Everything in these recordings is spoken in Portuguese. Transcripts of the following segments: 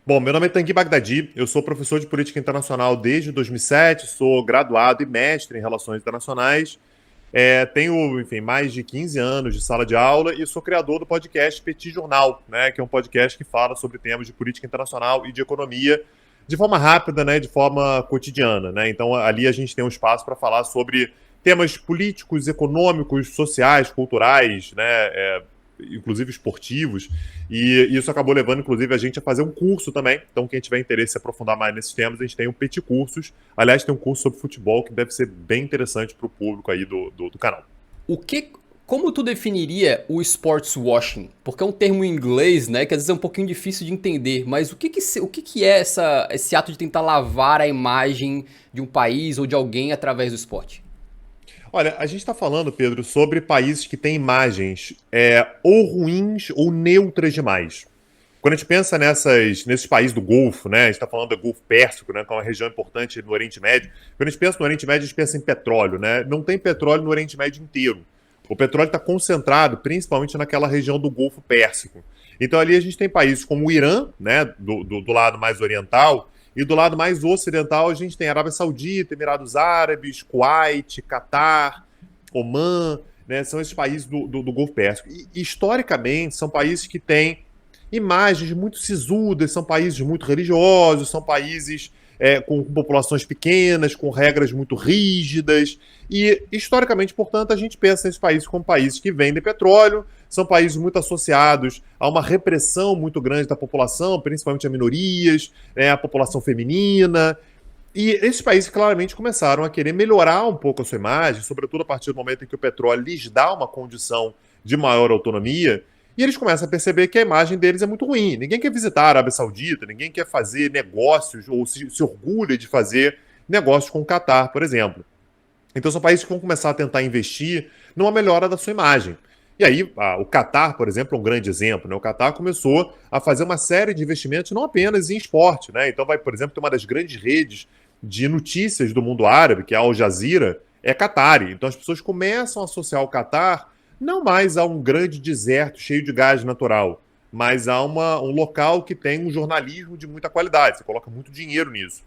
Bom, meu nome é Tanguy Bagdadi, eu sou professor de política internacional desde 2007, sou graduado e mestre em relações internacionais, tenho, enfim, mais de 15 anos de sala de aula e sou criador do podcast Petit Jornal, né, que é um podcast que fala sobre temas de política internacional e de economia de forma rápida, né, de forma cotidiana, né. Então ali a gente tem um espaço para falar sobre temas políticos, econômicos, sociais, culturais, né, inclusive esportivos, e isso acabou levando, inclusive, a gente a fazer um curso também. Então, quem tiver interesse em se aprofundar mais nesses temas, a gente tem um Petit Cursos. Aliás, tem um curso sobre futebol que deve ser bem interessante para o público aí do canal. O que, como tu definiria o sports washing? Porque é um termo em inglês, né, que às vezes é um pouquinho difícil de entender, mas o que é esse ato de tentar lavar a imagem de um país ou de alguém através do esporte? Olha, a gente está falando, Pedro, sobre países que têm imagens ou ruins ou neutras demais. Quando a gente pensa nesses países do Golfo, né? A gente está falando do Golfo Pérsico, né? Que é uma região importante no Oriente Médio. Quando a gente pensa no Oriente Médio, a gente pensa em petróleo, né? Não tem petróleo no Oriente Médio inteiro. O petróleo está concentrado principalmente naquela região do Golfo Pérsico. Então ali a gente tem países como o Irã, né? Do lado mais oriental, e do lado mais ocidental a gente tem Arábia Saudita, Emirados Árabes, Kuwait, Catar, Omã, né? São esses países do Golfo Pérsico. E historicamente são países que têm imagens muito sisudas, são países muito religiosos, são países com populações pequenas, com regras muito rígidas. E, historicamente, portanto, a gente pensa nesses países como países que vendem petróleo, são países muito associados a uma repressão muito grande da população, principalmente a minorias, a população feminina. E esses países claramente começaram a querer melhorar um pouco a sua imagem, sobretudo a partir do momento em que o petróleo lhes dá uma condição de maior autonomia, e eles começam a perceber que a imagem deles é muito ruim. Ninguém quer visitar a Arábia Saudita, ninguém quer fazer negócios ou se orgulha de fazer negócios com o Catar, por exemplo. Então são países que vão começar a tentar investir numa melhora da sua imagem. E aí, o Catar, por exemplo, é um grande exemplo. Né? O Catar começou a fazer uma série de investimentos não apenas em esporte. Né? Então vai, por exemplo, ter uma das grandes redes de notícias do mundo árabe, que é a Al Jazeera, é Qatari. Então as pessoas começam a associar o Catar não mais a um grande deserto cheio de gás natural, mas a um local que tem um jornalismo de muita qualidade. Você coloca muito dinheiro nisso.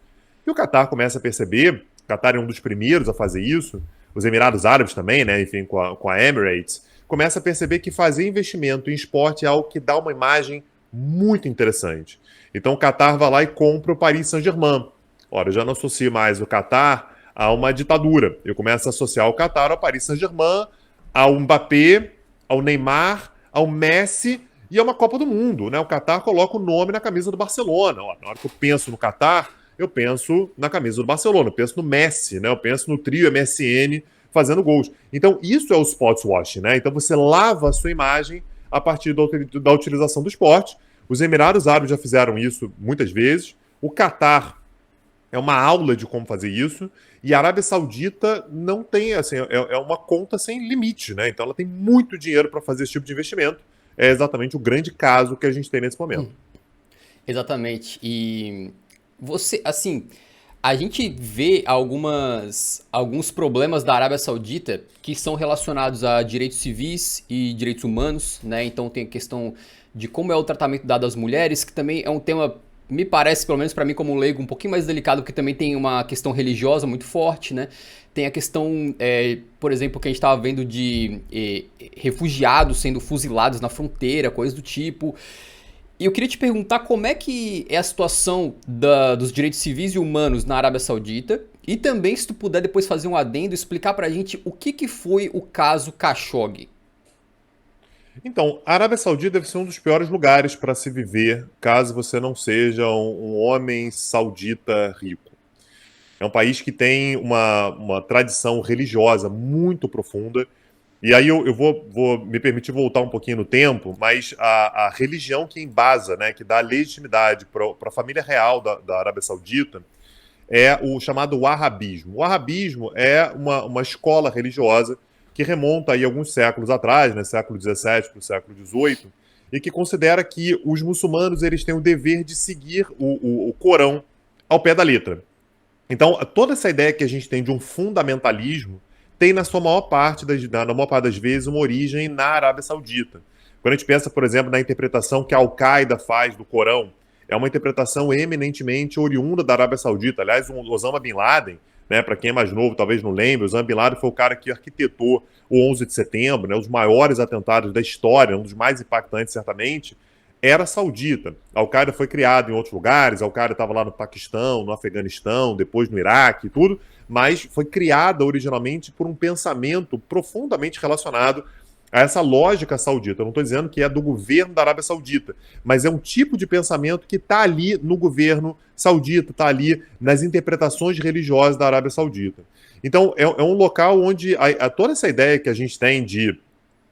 E o Catar começa a perceber, o Catar é um dos primeiros a fazer isso, os Emirados Árabes também, né, enfim, com a Emirates, começa a perceber que fazer investimento em esporte é algo que dá uma imagem muito interessante. Então o Catar vai lá e compra o Paris Saint-Germain. Ora, eu já não associo mais o Catar a uma ditadura. Eu começo a associar o Catar ao Paris Saint-Germain, ao Mbappé, ao Neymar, ao Messi e a uma Copa do Mundo. Né? O Catar coloca o nome na camisa do Barcelona. Ó, na hora que eu penso no Catar, eu penso na camisa do Barcelona, eu penso no Messi, né? Eu penso no trio MSN fazendo gols. Então, isso é o sports washing, né? Então, você lava a sua imagem a partir da utilização do esporte. Os Emirados Árabes já fizeram isso muitas vezes. O Catar é uma aula de como fazer isso. E a Arábia Saudita não tem, assim, é uma conta sem limite, né? Então ela tem muito dinheiro para fazer esse tipo de investimento. É exatamente o grande caso que a gente tem nesse momento. Exatamente. E você, assim, a gente vê alguns problemas da Arábia Saudita que são relacionados a direitos civis e direitos humanos, né? Então tem a questão de como é o tratamento dado às mulheres, que também é um tema, me parece, pelo menos para mim como leigo, um pouquinho mais delicado, porque também tem uma questão religiosa muito forte, né? Tem a questão, por exemplo, que a gente estava vendo de refugiados sendo fuzilados na fronteira, coisas do tipo. E eu queria te perguntar como é que é a situação dos direitos civis e humanos na Arábia Saudita, e também se tu puder depois fazer um adendo e explicar pra gente o que foi o caso Khashoggi. Então, a Arábia Saudita deve ser um dos piores lugares para se viver caso você não seja um homem saudita rico. É um país que tem uma tradição religiosa muito profunda. E aí eu vou me permitir voltar um pouquinho no tempo, mas a religião que embasa, né, que dá legitimidade para a família real da Arábia Saudita é o chamado Wahhabismo. O Wahhabismo é uma escola religiosa que remonta aí alguns séculos atrás, né, século XVII para o século XVIII, e que considera que os muçulmanos eles têm o dever de seguir o Corão ao pé da letra. Então, toda essa ideia que a gente tem de um fundamentalismo tem, na maior parte das vezes, uma origem na Arábia Saudita. Quando a gente pensa, por exemplo, na interpretação que a Al-Qaeda faz do Corão, é uma interpretação eminentemente oriunda da Arábia Saudita. Aliás, o Osama Bin Laden, né, para quem é mais novo, talvez não lembre, o Osama Bin Laden foi o cara que arquitetou o 11 de setembro, né, os maiores atentados da história, um dos mais impactantes, certamente, era saudita. A Al-Qaeda foi criada em outros lugares, a Al-Qaeda estava lá no Paquistão, no Afeganistão, depois no Iraque e tudo, mas foi criada originalmente por um pensamento profundamente relacionado a essa lógica saudita. Eu não estou dizendo que é do governo da Arábia Saudita, mas é um tipo de pensamento que está ali no governo saudita, está ali nas interpretações religiosas da Arábia Saudita. Então, é um local onde toda essa ideia que a gente tem de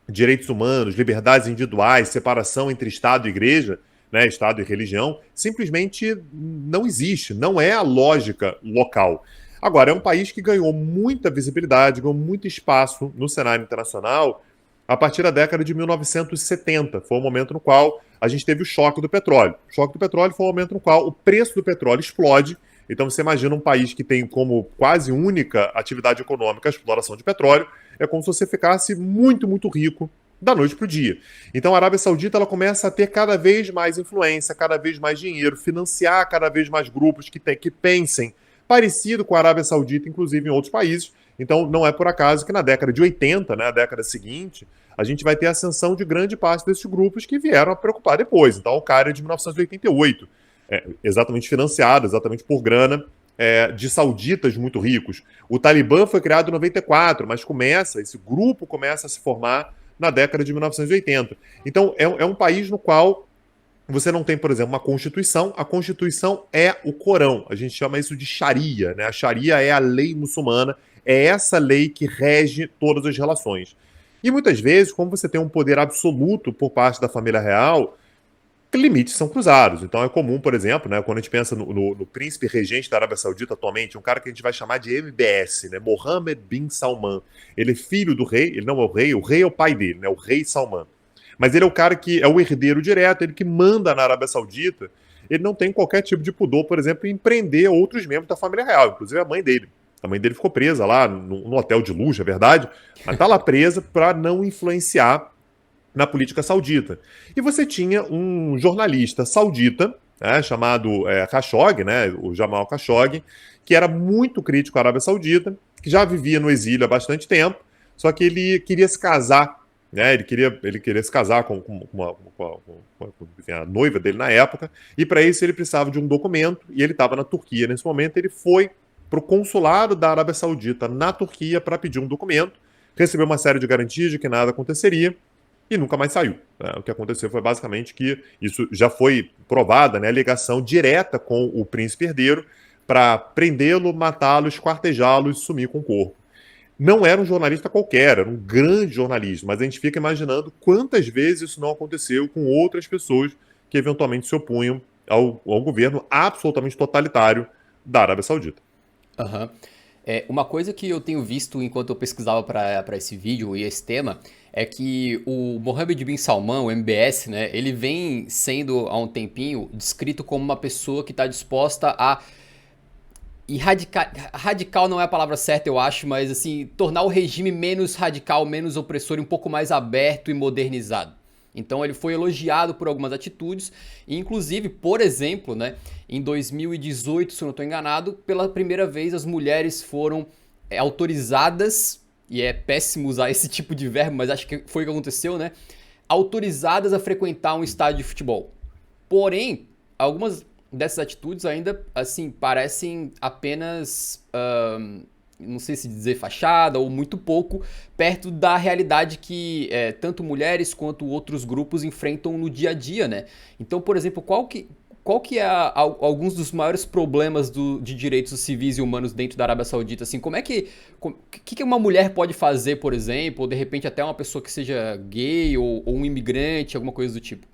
direitos humanos, liberdades individuais, separação entre Estado e Igreja, né, Estado e religião, simplesmente não existe, não é a lógica local. Agora, é um país que ganhou muita visibilidade, ganhou muito espaço no cenário internacional a partir da década de 1970. Foi o momento no qual a gente teve o choque do petróleo. O choque do petróleo foi o momento no qual o preço do petróleo explode. Então você imagina um país que tem como quase única atividade econômica a exploração de petróleo, é como se você ficasse muito, muito rico da noite para o dia. Então a Arábia Saudita ela começa a ter cada vez mais influência, cada vez mais dinheiro, financiar cada vez mais grupos que pensem parecido com a Arábia Saudita, inclusive em outros países. Então não é por acaso que na década de 80, né, a década seguinte, a gente vai ter a ascensão de grande parte desses grupos que vieram a preocupar depois. Então, o cara é de 1988, exatamente financiado, exatamente por grana de sauditas muito ricos. O Talibã foi criado em 94, mas esse grupo começa a se formar na década de 1980. Então, é um país no qual você não tem, por exemplo, uma Constituição. A Constituição é o Corão. A gente chama isso de Sharia, né? A Sharia é a lei muçulmana, é essa lei que rege todas as relações. E muitas vezes, como você tem um poder absoluto por parte da família real, limites são cruzados. Então é comum, por exemplo, né, quando a gente pensa no príncipe regente da Arábia Saudita atualmente, um cara que a gente vai chamar de MBS, né, Mohammed bin Salman. Ele é filho do rei, ele não é o rei é o pai dele, né, o rei Salman. Mas ele é o cara que é o herdeiro direto, ele que manda na Arábia Saudita. Ele não tem qualquer tipo de pudor, por exemplo, em prender outros membros da família real, inclusive a mãe dele. A mãe dele ficou presa lá no hotel de luxo, é verdade, mas tá lá presa para não influenciar na política saudita. E você tinha um jornalista saudita, né, chamado Khashoggi, né, o Jamal Khashoggi, que era muito crítico à Arábia Saudita, que já vivia no exílio há bastante tempo, só que ele queria se casar, né, ele queria se casar com enfim, a noiva dele na época, e para isso ele precisava de um documento, e ele estava na Turquia nesse momento, ele foi para o consulado da Arábia Saudita na Turquia para pedir um documento, recebeu uma série de garantias de que nada aconteceria e nunca mais saiu. Né? O que aconteceu foi basicamente que isso já foi provada, né, a ligação direta com o príncipe herdeiro para prendê-lo, matá-lo, esquartejá-lo e sumir com o corpo. Não era um jornalista qualquer, era um grande jornalista, mas a gente fica imaginando quantas vezes isso não aconteceu com outras pessoas que eventualmente se opunham ao governo absolutamente totalitário da Arábia Saudita. Aham. Uma coisa que eu tenho visto enquanto eu pesquisava para esse vídeo e esse tema é que o Mohammed bin Salman, o MBS, né, ele vem sendo há um tempinho descrito como uma pessoa que está disposta a radical não é a palavra certa, eu acho, mas assim, tornar o regime menos radical, menos opressor e um pouco mais aberto e modernizado. Então ele foi elogiado por algumas atitudes, e inclusive, por exemplo, né, em 2018, se eu não estou enganado, pela primeira vez as mulheres foram autorizadas, e é péssimo usar esse tipo de verbo, mas acho que foi o que aconteceu, né? Autorizadas a frequentar um estádio de futebol. Porém, algumas dessas atitudes ainda, assim, parecem apenas, não sei se dizer fachada ou muito pouco, perto da realidade que tanto mulheres quanto outros grupos enfrentam no dia a dia, né? Então, por exemplo, qual que é alguns dos maiores problemas de direitos civis e humanos dentro da Arábia Saudita? Assim, como é que uma mulher pode fazer, por exemplo, ou de repente até uma pessoa que seja gay ou um imigrante, alguma coisa do tipo?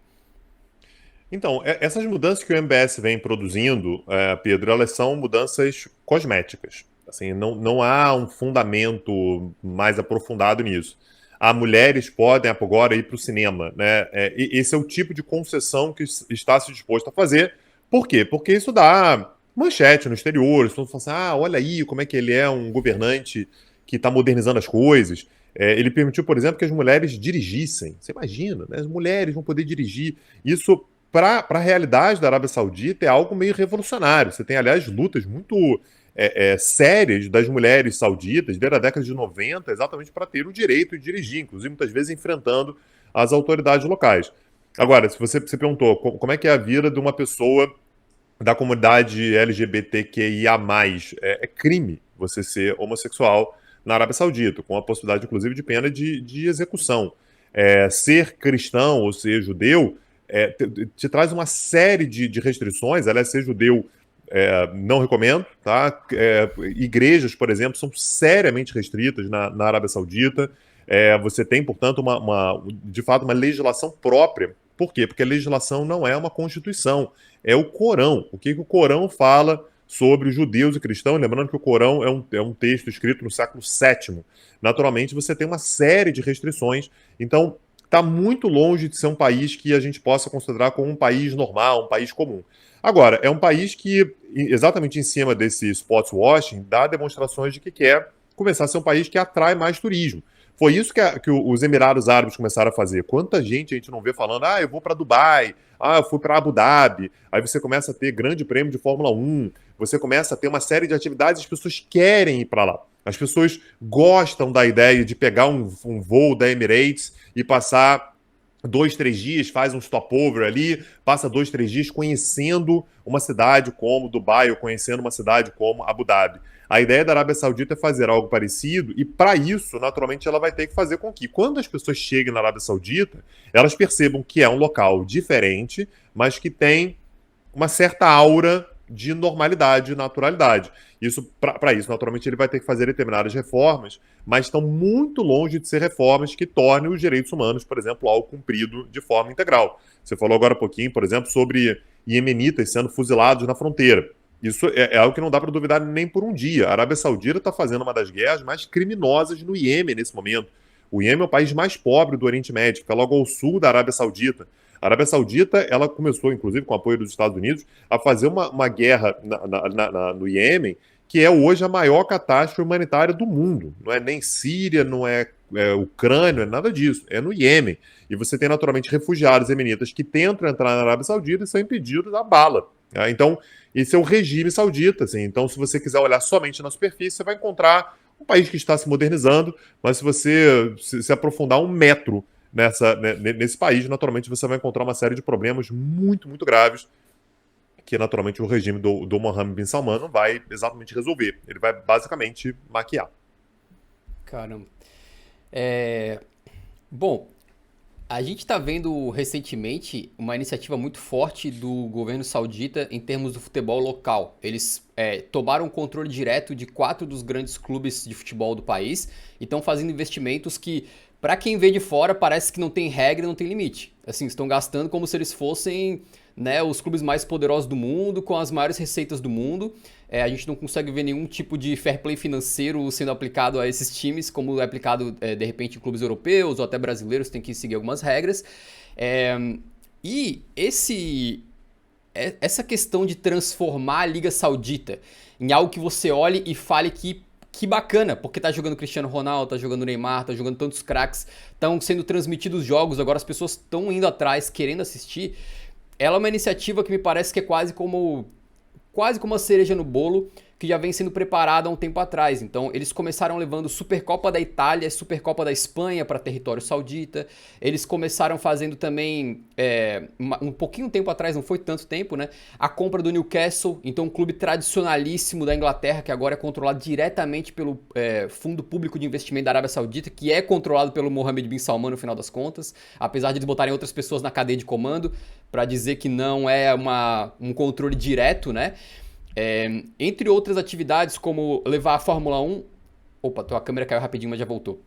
Então, essas mudanças que o MBS vem produzindo, Pedro, elas são mudanças cosméticas. Assim, não há um fundamento mais aprofundado nisso. As mulheres podem agora ir para o cinema, né? Esse é o tipo de concessão que está se disposto a fazer. Por quê? Porque isso dá manchete no exterior. Todo mundo fala assim, olha aí como é que ele é um governante que está modernizando as coisas. Ele permitiu, por exemplo, que as mulheres dirigissem. Você imagina, né? As mulheres vão poder dirigir. Isso para a realidade da Arábia Saudita é algo meio revolucionário. Você tem, aliás, lutas muito sérias das mulheres sauditas desde a década de 90, exatamente para ter o direito de dirigir, inclusive muitas vezes enfrentando as autoridades locais. Agora, se você perguntou como é que é a vida de uma pessoa da comunidade LGBTQIA+, é crime você ser homossexual na Arábia Saudita, com a possibilidade, inclusive, de pena de execução. Ser cristão ou ser judeu te traz uma série de restrições. Aliás, ser judeu não recomendo, tá? Igrejas, por exemplo, são seriamente restritas na Arábia Saudita. Você tem, portanto, de fato, uma legislação própria. Por quê? Porque a legislação não é uma constituição, é o Corão. O que o Corão fala sobre judeus e cristãos? Lembrando que o Corão é um texto escrito no século VII. Naturalmente, você tem uma série de restrições. Então, está muito longe de ser um país que a gente possa considerar como um país normal, um país comum. Agora, é um país que, exatamente em cima desse sports washing, dá demonstrações de que quer começar a ser um país que atrai mais turismo. Foi isso que os Emirados Árabes começaram a fazer. Quanta gente a gente não vê falando, eu vou para Dubai, eu fui para Abu Dhabi. Aí você começa a ter grande prêmio de Fórmula 1, você começa a ter uma série de atividades, as pessoas querem ir para lá. As pessoas gostam da ideia de pegar um voo da Emirates e passar 2, 3 dias, faz um stopover ali, passa 2, 3 dias conhecendo uma cidade como Dubai ou conhecendo uma cidade como Abu Dhabi. A ideia da Arábia Saudita é fazer algo parecido e, para isso, naturalmente, ela vai ter que fazer com que, quando as pessoas cheguem na Arábia Saudita, elas percebam que é um local diferente, mas que tem uma certa aura de normalidade e naturalidade. Para isso, naturalmente, ele vai ter que fazer determinadas reformas, mas estão muito longe de ser reformas que tornem os direitos humanos, por exemplo, algo cumprido de forma integral. Você falou agora há pouquinho, por exemplo, sobre iemenitas sendo fuzilados na fronteira. Isso é algo que não dá para duvidar nem por um dia. A Arábia Saudita está fazendo uma das guerras mais criminosas no Iêmen nesse momento. O Iêmen é o país mais pobre do Oriente Médio, fica logo ao sul da Arábia Saudita. A Arábia Saudita, ela começou, inclusive com o apoio dos Estados Unidos, a fazer uma guerra no Iêmen, que é hoje a maior catástrofe humanitária do mundo. Não é nem Síria, não é Ucrânia, não é nada disso. É no Iêmen. E você tem, naturalmente, refugiados iemenitas que tentam entrar na Arábia Saudita e são impedidos à bala. Tá? Então, esse é o regime saudita. Assim. Então, se você quiser olhar somente na superfície, você vai encontrar um país que está se modernizando, mas se você se aprofundar um metro nesse país, naturalmente você vai encontrar uma série de problemas muito, muito graves que, naturalmente, o regime do Mohammed bin Salman não vai exatamente resolver. Ele vai, basicamente, maquiar. Caramba. Bom, a gente está vendo recentemente uma iniciativa muito forte do governo saudita em termos do futebol local. Eles tomaram o controle direto de 4 dos grandes clubes de futebol do país e estão fazendo investimentos que, para quem vê de fora, parece que não tem regra, não tem limite. Assim, estão gastando como se eles fossem, né, os clubes mais poderosos do mundo, com as maiores receitas do mundo. A gente não consegue ver nenhum tipo de fair play financeiro sendo aplicado a esses times, como é aplicado, de repente, em clubes europeus ou até brasileiros, tem que seguir algumas regras. E essa questão de transformar a Liga Saudita em algo que você olhe e fale que bacana, porque tá jogando Cristiano Ronaldo, tá jogando Neymar, tá jogando tantos craques, estão sendo transmitidos jogos, agora as pessoas estão indo atrás, querendo assistir. Ela é uma iniciativa que me parece que é quase como uma cereja no bolo, que já vem sendo preparada há um tempo atrás. Então, eles começaram levando Supercopa da Itália, Supercopa da Espanha para território saudita. Eles começaram fazendo também, um pouquinho tempo atrás, não foi tanto tempo, né? A compra do Newcastle, então um clube tradicionalíssimo da Inglaterra, que agora é controlado diretamente pelo Fundo Público de Investimento da Arábia Saudita, que é controlado pelo Mohammed bin Salman no final das contas, apesar de eles botarem outras pessoas na cadeia de comando, para dizer que não é um controle direto, né? Entre outras atividades, como levar a Fórmula 1... Opa, a câmera caiu rapidinho, mas já voltou.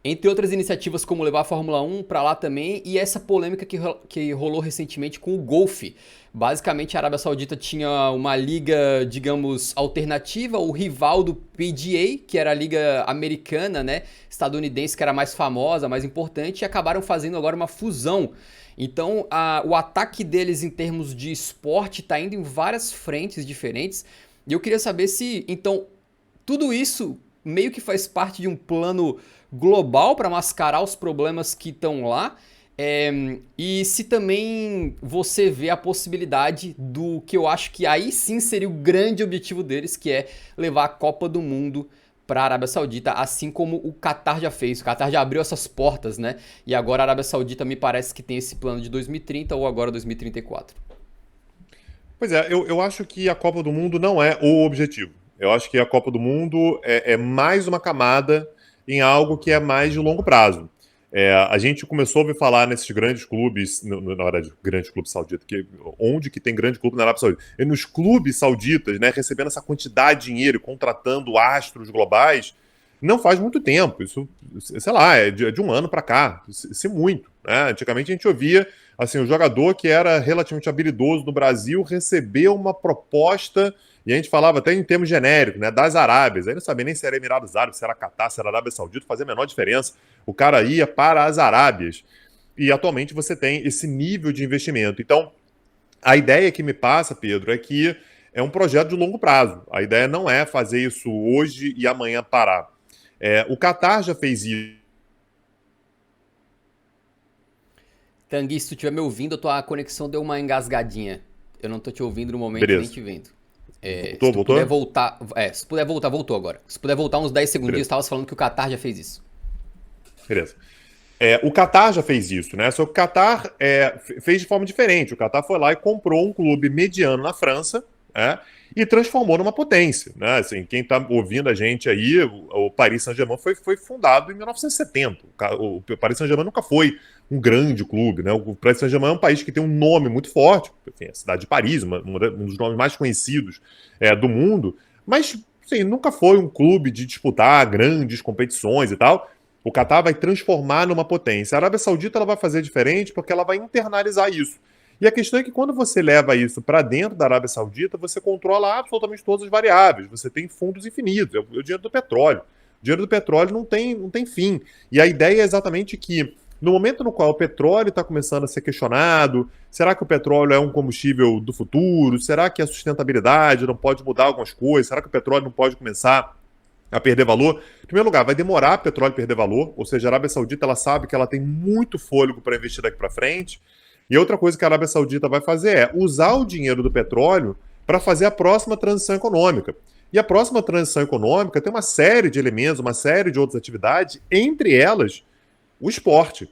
Entre outras iniciativas, como levar a Fórmula 1 para lá também, e essa polêmica que rolou recentemente com o golfe. Basicamente, a Arábia Saudita tinha uma liga, digamos, alternativa, o rival do PGA, que era a liga americana, né, estadunidense, que era mais famosa, mais importante, e acabaram fazendo agora uma fusão. Então, o ataque deles em termos de esporte está indo em várias frentes diferentes. E eu queria saber se, então, tudo isso meio que faz parte de um plano global para mascarar os problemas que estão lá. E se também você vê a possibilidade do que eu acho que aí sim seria o grande objetivo deles, que é levar a Copa do Mundo para a Arábia Saudita, assim como o Qatar já fez. O Qatar já abriu essas portas, né? E agora a Arábia Saudita me parece que tem esse plano de 2030 ou agora 2034. Pois é, eu acho que a Copa do Mundo não é o objetivo. Eu acho que a Copa do Mundo é mais uma camada em algo que é mais de longo prazo. A gente começou a ouvir falar nesses grandes clubes, na verdade, grandes clubes sauditas, onde que tem grande clube na Arábia Saudita? E nos clubes sauditas, né, recebendo essa quantidade de dinheiro, contratando astros globais, não faz muito tempo. Isso, sei lá, é de um ano para cá, se muito. Né? Antigamente a gente ouvia assim, o jogador que era relativamente habilidoso no Brasil recebeu uma proposta, e a gente falava até em termos genéricos, né, das Arábias. Aí não sabia nem se era Emirados Árabes, se era Catar, se era Arábia Saudita, fazia a menor diferença. O cara ia para as Arábias. E atualmente você tem esse nível de investimento. Então, a ideia que me passa, Pedro, é que é um projeto de longo prazo. A ideia não é fazer isso hoje e amanhã parar. O Catar já fez isso. Tanguy, se tu estiver me ouvindo, a tua conexão deu uma engasgadinha. Eu não tô te ouvindo no momento nem Beleza. te vendo. Se Voltou, tu puder voltou? voltar. Se puder voltar, voltou agora. Se puder voltar uns 10 segundinhos, Beleza. tava falando que o Qatar já fez isso. Beleza. O Qatar já fez isso, né? Só que o Qatar fez de forma diferente. O Qatar foi lá e comprou um clube mediano na França, né? E transformou numa potência, né? Assim, quem está ouvindo a gente aí, o Paris Saint-Germain foi fundado em 1970. O Paris Saint-Germain nunca foi um grande clube, né? O Paris Saint-Germain é um país que tem um nome muito forte, enfim, a cidade de Paris, um dos nomes mais conhecidos do mundo, mas assim, nunca foi um clube de disputar grandes competições e tal. O Qatar vai transformar numa potência. A Arábia Saudita ela vai fazer diferente porque ela vai internalizar isso. E a questão é que quando você leva isso para dentro da Arábia Saudita, você controla absolutamente todas as variáveis. Você tem fundos infinitos. É o dinheiro do petróleo. O dinheiro do petróleo não tem fim. E a ideia é exatamente que, no momento no qual o petróleo está começando a ser questionado, será que o petróleo é um combustível do futuro? Será que a sustentabilidade não pode mudar algumas coisas? Será que o petróleo não pode começar a perder valor? Em primeiro lugar, vai demorar o petróleo perder valor, ou seja, a Arábia Saudita ela sabe que ela tem muito fôlego para investir daqui para frente. E outra coisa que a Arábia Saudita vai fazer é usar o dinheiro do petróleo para fazer a próxima transição econômica. E a próxima transição econômica tem uma série de elementos, uma série de outras atividades, entre elas o esporte.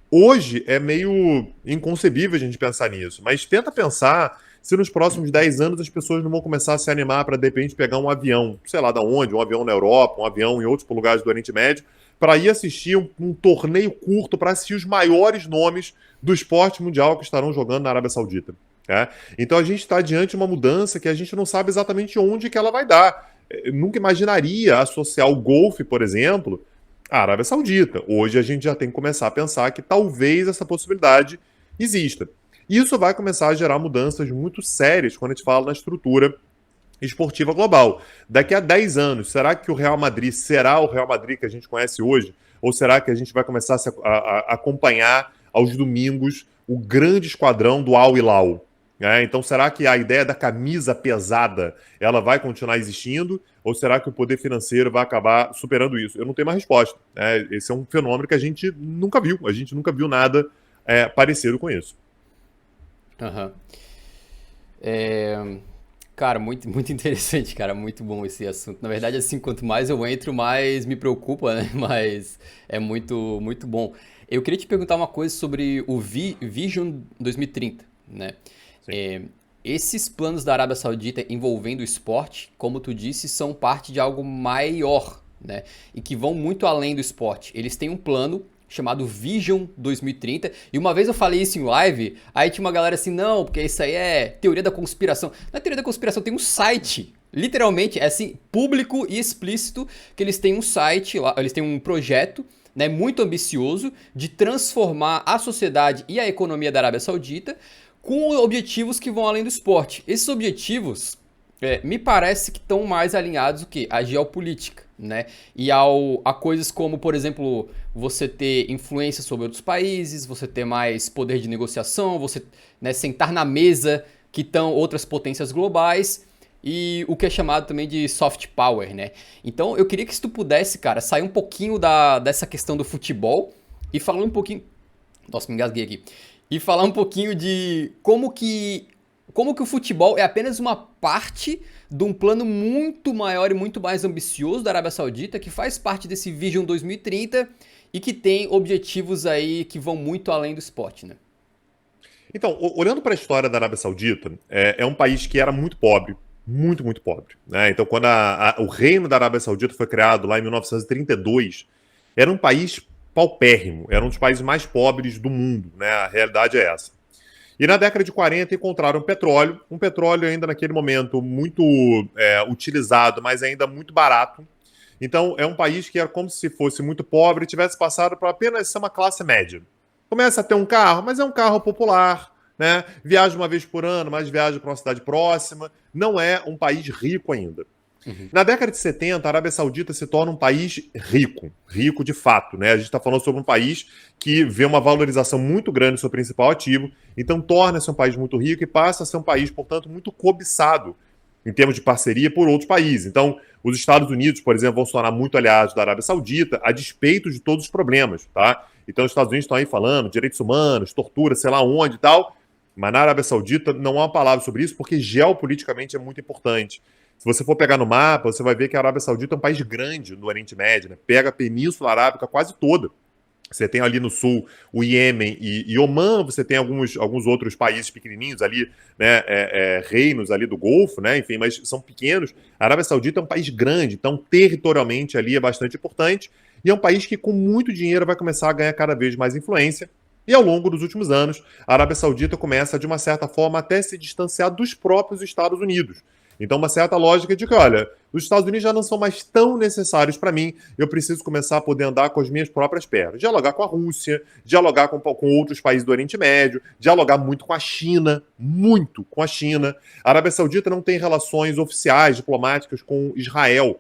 Hoje é meio inconcebível a gente pensar nisso, mas tenta pensar se nos próximos 10 anos as pessoas não vão começar a se animar para, de repente, pegar um avião, sei lá da onde, um avião na Europa, um avião em outros lugares do Oriente Médio, para ir assistir um torneio curto, para assistir os maiores nomes do esporte mundial que estarão jogando na Arábia Saudita. Né? Então a gente está diante de uma mudança que a gente não sabe exatamente onde que ela vai dar. Eu nunca imaginaria associar o golfe, por exemplo, à Arábia Saudita. Hoje a gente já tem que começar a pensar que talvez essa possibilidade exista. Isso vai começar a gerar mudanças muito sérias quando a gente fala na estrutura esportiva global. Daqui a 10 anos, será que o Real Madrid será o Real Madrid que a gente conhece hoje? Ou será que a gente vai começar a acompanhar aos domingos o grande esquadrão do Al Hilal? Então, será que a ideia da camisa pesada ela vai continuar existindo? Ou será que o poder financeiro vai acabar superando isso? Eu não tenho uma resposta. Esse é um fenômeno que a gente nunca viu. A gente nunca viu nada parecido com isso. Aham. Cara, muito, muito interessante, cara, muito bom esse assunto. Na verdade, assim, quanto mais eu entro, mais me preocupa, né? Mas é muito, muito bom. Eu queria te perguntar uma coisa sobre o Vision 2030, né? Sim. Esses planos da Arábia Saudita envolvendo o esporte, como tu disse, são parte de algo maior, né? E que vão muito além do esporte. Eles têm um plano chamado Vision 2030. E uma vez eu falei isso em live, aí tinha uma galera assim, não, porque isso aí é teoria da conspiração. Não é teoria da conspiração, tem um site, literalmente, é assim, público e explícito, que eles têm um site lá, eles têm um projeto, né, muito ambicioso de transformar a sociedade e a economia da Arábia Saudita com objetivos que vão além do esporte. Esses objetivos me parece que estão mais alinhados o quê? À geopolítica, né? E a coisas como, por exemplo, você ter influência sobre outros países, você ter mais poder de negociação, você, né, sentar na mesa que estão outras potências globais e o que é chamado também de soft power, né? Então eu queria que se tu pudesse, cara, sair um pouquinho dessa questão do futebol e falar um pouquinho Nossa, me engasguei aqui. E falar um pouquinho de como que o futebol é apenas uma parte de um plano muito maior e muito mais ambicioso da Arábia Saudita, que faz parte desse Vision 2030 e que tem objetivos aí que vão muito além do esporte, né? Então, olhando para a história da Arábia Saudita, é um país que era muito pobre, muito, muito pobre. Né? Então, quando o reino da Arábia Saudita foi criado lá em 1932, era um país paupérrimo, era um dos países mais pobres do mundo, né? A realidade é essa. E na década de 40 encontraram petróleo, um petróleo ainda naquele momento muito utilizado, mas ainda muito barato. Então, é um país que era como se fosse muito pobre e tivesse passado para apenas ser uma classe média. Começa a ter um carro, mas é um carro popular, né? Viaja uma vez por ano, mas viaja para uma cidade próxima. Não é um país rico ainda. Uhum. Na década de 70, a Arábia Saudita se torna um país rico, rico de fato, né? A gente está falando sobre um país que vê uma valorização muito grande do seu principal ativo, então torna-se um país muito rico e passa a ser um país, portanto, muito cobiçado em termos de parceria por outros países. Então, os Estados Unidos, por exemplo, vão se tornar muito aliados da Arábia Saudita, a despeito de todos os problemas, tá? Então, os Estados Unidos estão aí falando direitos humanos, tortura, sei lá onde e tal, mas na Arábia Saudita não há uma palavra sobre isso, porque geopoliticamente é muito importante. Se você for pegar no mapa, você vai ver que a Arábia Saudita é um país grande no Oriente Médio, né? Pega a Península Arábica quase toda. Você tem ali no sul o Iêmen e Omã, você tem alguns outros países pequenininhos ali, né, reinos ali do Golfo, né, enfim, mas são pequenos. A Arábia Saudita é um país grande, então territorialmente ali é bastante importante, e é um país que com muito dinheiro vai começar a ganhar cada vez mais influência. E ao longo dos últimos anos, a Arábia Saudita começa, de uma certa forma, até se distanciar dos próprios Estados Unidos. Então, uma certa lógica de que, olha, os Estados Unidos já não são mais tão necessários para mim, eu preciso começar a poder andar com as minhas próprias pernas. Dialogar com a Rússia, dialogar com outros países do Oriente Médio, dialogar muito com a China, muito com a China. A Arábia Saudita não tem relações oficiais, diplomáticas com Israel,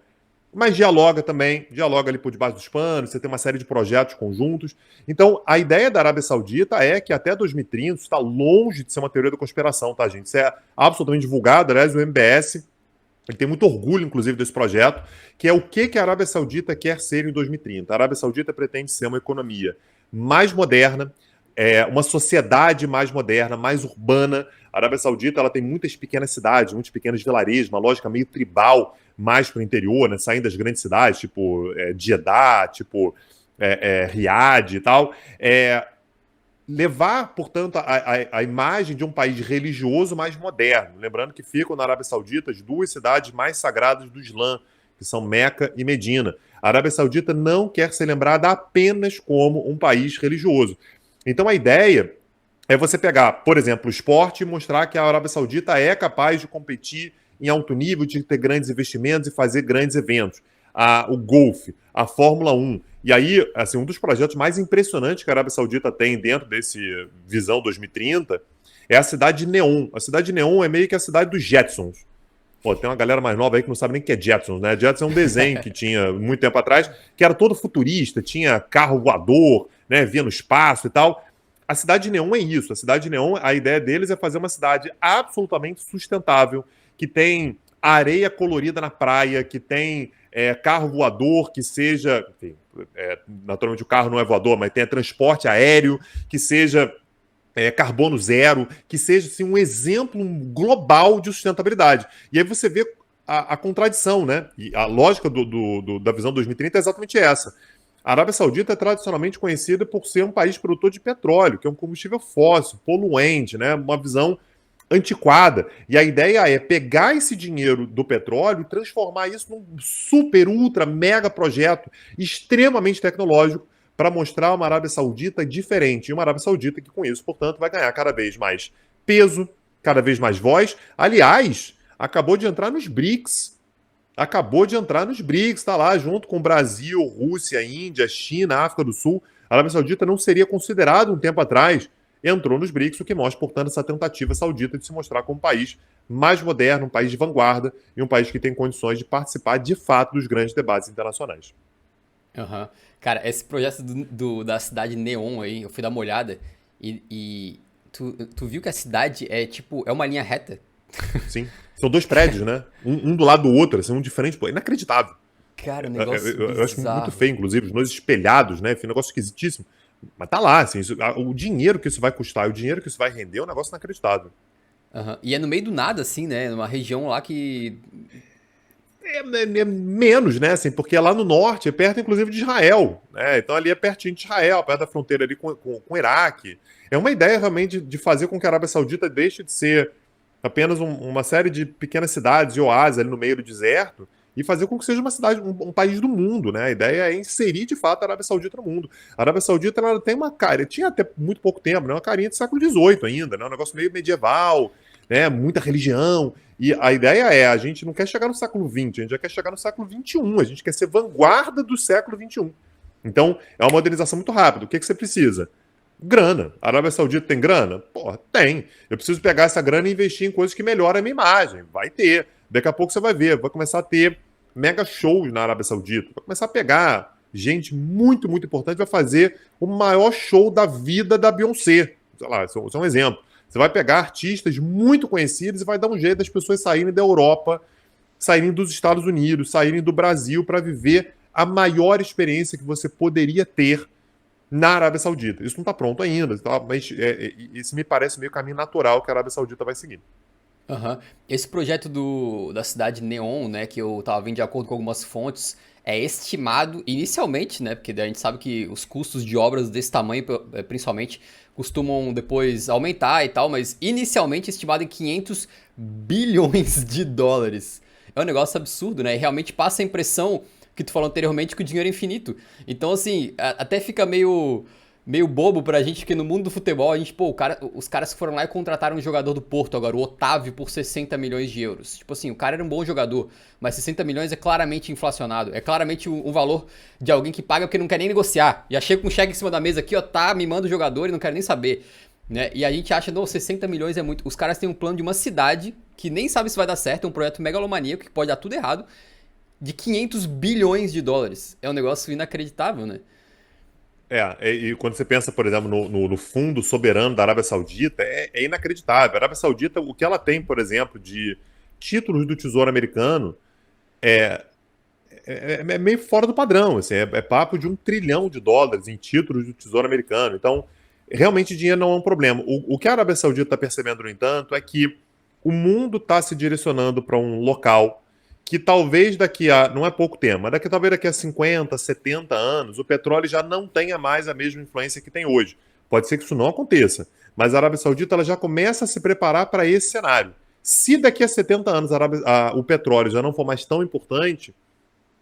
mas dialoga também, dialoga ali por debaixo dos panos, você tem uma série de projetos conjuntos. Então, a ideia da Arábia Saudita é que até 2030, isso está longe de ser uma teoria da conspiração, tá, gente? Isso é absolutamente divulgado, aliás, o MBS ele tem muito orgulho, inclusive, desse projeto, que é o que a Arábia Saudita quer ser em 2030. A Arábia Saudita pretende ser uma economia mais moderna, uma sociedade mais moderna, mais urbana. A Arábia Saudita ela tem muitas pequenas cidades, muitos pequenos vilarejos, uma lógica meio tribal, mais para o interior, né, saindo das grandes cidades, tipo Jeddah, tipo Riad e tal. Levar, portanto, a imagem de um país religioso mais moderno. Lembrando que ficam na Arábia Saudita as duas cidades mais sagradas do Islã, que são Meca e Medina. A Arábia Saudita não quer ser lembrada apenas como um país religioso. Então a ideia é você pegar, por exemplo, o esporte e mostrar que a Arábia Saudita é capaz de competir em alto nível, de ter grandes investimentos e fazer grandes eventos. O golfe, a Fórmula 1. E aí, assim, um dos projetos mais impressionantes que a Arábia Saudita tem dentro desse Visão 2030 é a cidade de Neom. A cidade de Neom é meio que a cidade dos Jetsons. Pô, tem uma galera mais nova aí que não sabe nem o que é Jetsons, né? Jetsons é um desenho que tinha muito tempo atrás, que era todo futurista, tinha carro voador, né? Via no espaço e tal. A cidade de Neom é isso. A cidade de Neom, a ideia deles é fazer uma cidade absolutamente sustentável, que tem areia colorida na praia, que tem carro voador, que seja... Enfim, naturalmente o carro não é voador, mas tem transporte aéreo, que seja carbono zero, que seja assim, um exemplo global de sustentabilidade. E aí você vê a contradição, né? E a lógica da Visão 2030 é exatamente essa. A Arábia Saudita é tradicionalmente conhecida por ser um país produtor de petróleo, que é um combustível fóssil, poluente, né? Uma visão antiquada. E a ideia é pegar esse dinheiro do petróleo e transformar isso num super, ultra, mega projeto extremamente tecnológico para mostrar uma Arábia Saudita diferente. E uma Arábia Saudita que, com isso, portanto, vai ganhar cada vez mais peso, cada vez mais voz. Aliás, acabou de entrar nos BRICS. Está lá junto com Brasil, Rússia, Índia, China, África do Sul. A Arábia Saudita não seria considerada um tempo atrás. Entrou nos BRICS, o que mostra, portanto, essa tentativa saudita de se mostrar como um país mais moderno, um país de vanguarda e um país que tem condições de participar, de fato, dos grandes debates internacionais. Uhum. Cara, esse projeto da cidade Neon aí, eu fui dar uma olhada e tu viu que a cidade é uma linha reta? Sim. São dois prédios, né? Um do lado do outro, assim, um diferente. Pô, inacreditável. Cara, o negócio eu acho muito feio, inclusive, os dois espelhados, né? Enfim, um negócio esquisitíssimo. Mas tá lá, assim, o dinheiro que isso vai custar e o dinheiro que isso vai render é um negócio inacreditável. Aham. E é no meio do nada, assim, né? Numa região lá que. É menos, né? Assim, porque é lá no norte, é perto, inclusive, de Israel. Né? Então ali é pertinho de Israel, perto da fronteira ali com o Iraque. É uma ideia realmente de fazer com que a Arábia Saudita deixe de ser apenas uma série de pequenas cidades e oásis ali no meio do deserto e fazer com que seja uma cidade, um país do mundo, né? A ideia é inserir de fato a Arábia Saudita no mundo. A Arábia Saudita ela tem uma cara, tinha até muito pouco tempo, né? Uma carinha do século XVIII ainda, né? Um negócio meio medieval, né? Muita religião. E a ideia é, a gente não quer chegar no século XX, a gente já quer chegar no século XXI, a gente quer ser vanguarda do século XXI. Então, é uma modernização muito rápida. O que você precisa? Grana. A Arábia Saudita tem grana? Porra, tem. Eu preciso pegar essa grana e investir em coisas que melhoram a minha imagem. Vai ter. Daqui a pouco você vai ver. Vai começar a ter mega shows na Arábia Saudita. Vai começar a pegar gente muito, muito importante. Vai fazer o maior show da vida da Beyoncé. Sei lá, isso é um exemplo. Você vai pegar artistas muito conhecidos e vai dar um jeito das pessoas saírem da Europa, saírem dos Estados Unidos, saírem do Brasil para viver a maior experiência que você poderia ter na Arábia Saudita. Isso não está pronto ainda, tá? Mas isso me parece meio caminho natural que a Arábia Saudita vai seguir. Aham. Esse projeto da cidade Neon, né, que eu tava vendo de acordo com algumas fontes, é estimado inicialmente, né, porque a gente sabe que os custos de obras desse tamanho, principalmente, costumam depois aumentar e tal, mas inicialmente estimado em 500 bilhões de dólares. É um negócio absurdo, né? E realmente passa a impressão que tu falou anteriormente que o dinheiro é infinito. Então, assim, até fica meio bobo pra gente, porque no mundo do futebol, a gente, pô, os caras que foram lá e contrataram um jogador do Porto agora, o Otávio, por 60 milhões de euros. Tipo assim, o cara era um bom jogador, mas 60 milhões é claramente inflacionado. É claramente um valor de alguém que paga porque não quer nem negociar. Já chega com um cheque em cima da mesa aqui, ó, tá, me manda o jogador e não quero nem saber. Né? E a gente acha, não, 60 milhões é muito. Os caras têm um plano de uma cidade que nem sabe se vai dar certo, é um projeto megalomaníaco que pode dar tudo errado, de 500 bilhões de dólares. É um negócio inacreditável, né? E quando você pensa, por exemplo, no fundo soberano da Arábia Saudita, é inacreditável. A Arábia Saudita, o que ela tem, por exemplo, de títulos do Tesouro Americano, é, é meio fora do padrão. Assim, é papo de US$ 1 trilhão em títulos do Tesouro Americano. Então, realmente, dinheiro não é um problema. O que a Arábia Saudita está percebendo, no entanto, é que o mundo está se direcionando para um local que talvez daqui a, não é pouco tempo, mas talvez daqui a 50, 70 anos, o petróleo já não tenha mais a mesma influência que tem hoje. Pode ser que isso não aconteça, mas a Arábia Saudita ela já começa a se preparar para esse cenário. Se daqui a 70 anos o petróleo já não for mais tão importante, o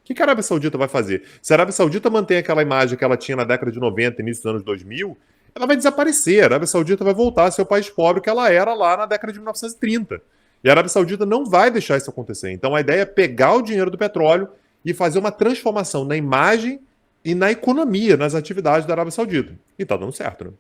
que a Arábia Saudita vai fazer? Se a Arábia Saudita mantém aquela imagem que ela tinha na década de 90, início dos anos 2000, ela vai desaparecer. A Arábia Saudita vai voltar a ser o país pobre que ela era lá na década de 1930. E a Arábia Saudita não vai deixar isso acontecer. Então a ideia é pegar o dinheiro do petróleo e fazer uma transformação na imagem e na economia, nas atividades da Arábia Saudita. E tá dando certo, né?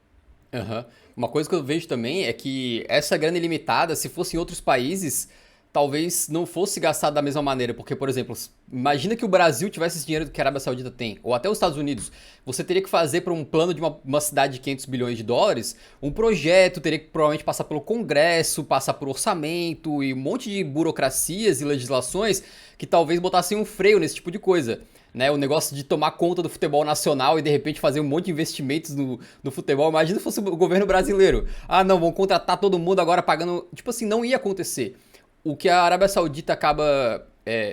Aham. Uma coisa que eu vejo também é que essa grana ilimitada, se fosse em outros países, talvez não fosse gastado da mesma maneira. Porque, por exemplo, imagina que o Brasil tivesse esse dinheiro que a Arábia Saudita tem, ou até os Estados Unidos. Você teria que fazer para um plano de uma cidade de 500 bilhões de dólares, um projeto, teria que provavelmente passar pelo Congresso, passar por orçamento e um monte de burocracias e legislações que talvez botassem um freio nesse tipo de coisa. Né, o negócio de tomar conta do futebol nacional e de repente fazer um monte de investimentos no futebol. Imagina se fosse o governo brasileiro. Ah, não, vão contratar todo mundo agora pagando. Tipo assim, não ia acontecer. O que a Arábia Saudita acaba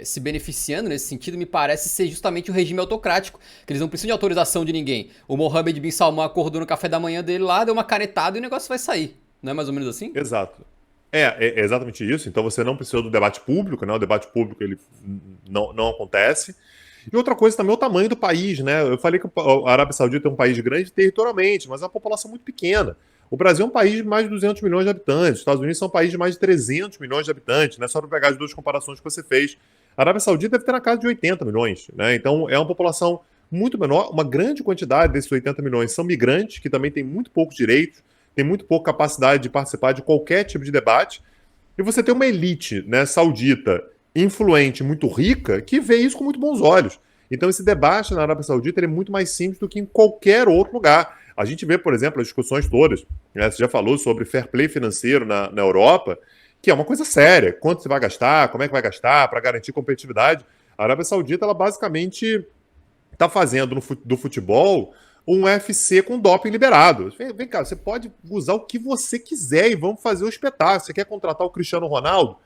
se beneficiando nesse sentido me parece ser justamente o regime autocrático, que eles não precisam de autorização de ninguém. O Mohammed bin Salman acordou no café da manhã dele lá, deu uma canetada e o negócio vai sair. Não é mais ou menos assim? Exato. É exatamente isso. Então você não precisa do debate público, né? O debate público ele não acontece. E outra coisa também é o tamanho do país, né? Eu falei que a Arábia Saudita é um país grande territorialmente, mas é uma população muito pequena. O Brasil é um país de mais de 200 milhões de habitantes, os Estados Unidos são um país de mais de 300 milhões de habitantes, né? Só para pegar as duas comparações que você fez. A Arábia Saudita deve ter na casa de 80 milhões, né? Então é uma população muito menor, uma grande quantidade desses 80 milhões são migrantes, que também têm muito poucos direitos, têm muito pouca capacidade de participar de qualquer tipo de debate. E você tem uma elite, né, saudita influente, muito rica, que vê isso com muito bons olhos. Então esse debate na Arábia Saudita é muito mais simples do que em qualquer outro lugar. A gente vê, por exemplo, as discussões todas, né, você já falou sobre fair play financeiro na Europa, que é uma coisa séria. Quanto você vai gastar, como é que vai gastar, para garantir competitividade. A Arábia Saudita, ela basicamente está fazendo do futebol um UFC com doping liberado. Vem cá, você pode usar o que você quiser e vamos fazer o espetáculo. Você quer contratar o Cristiano Ronaldo?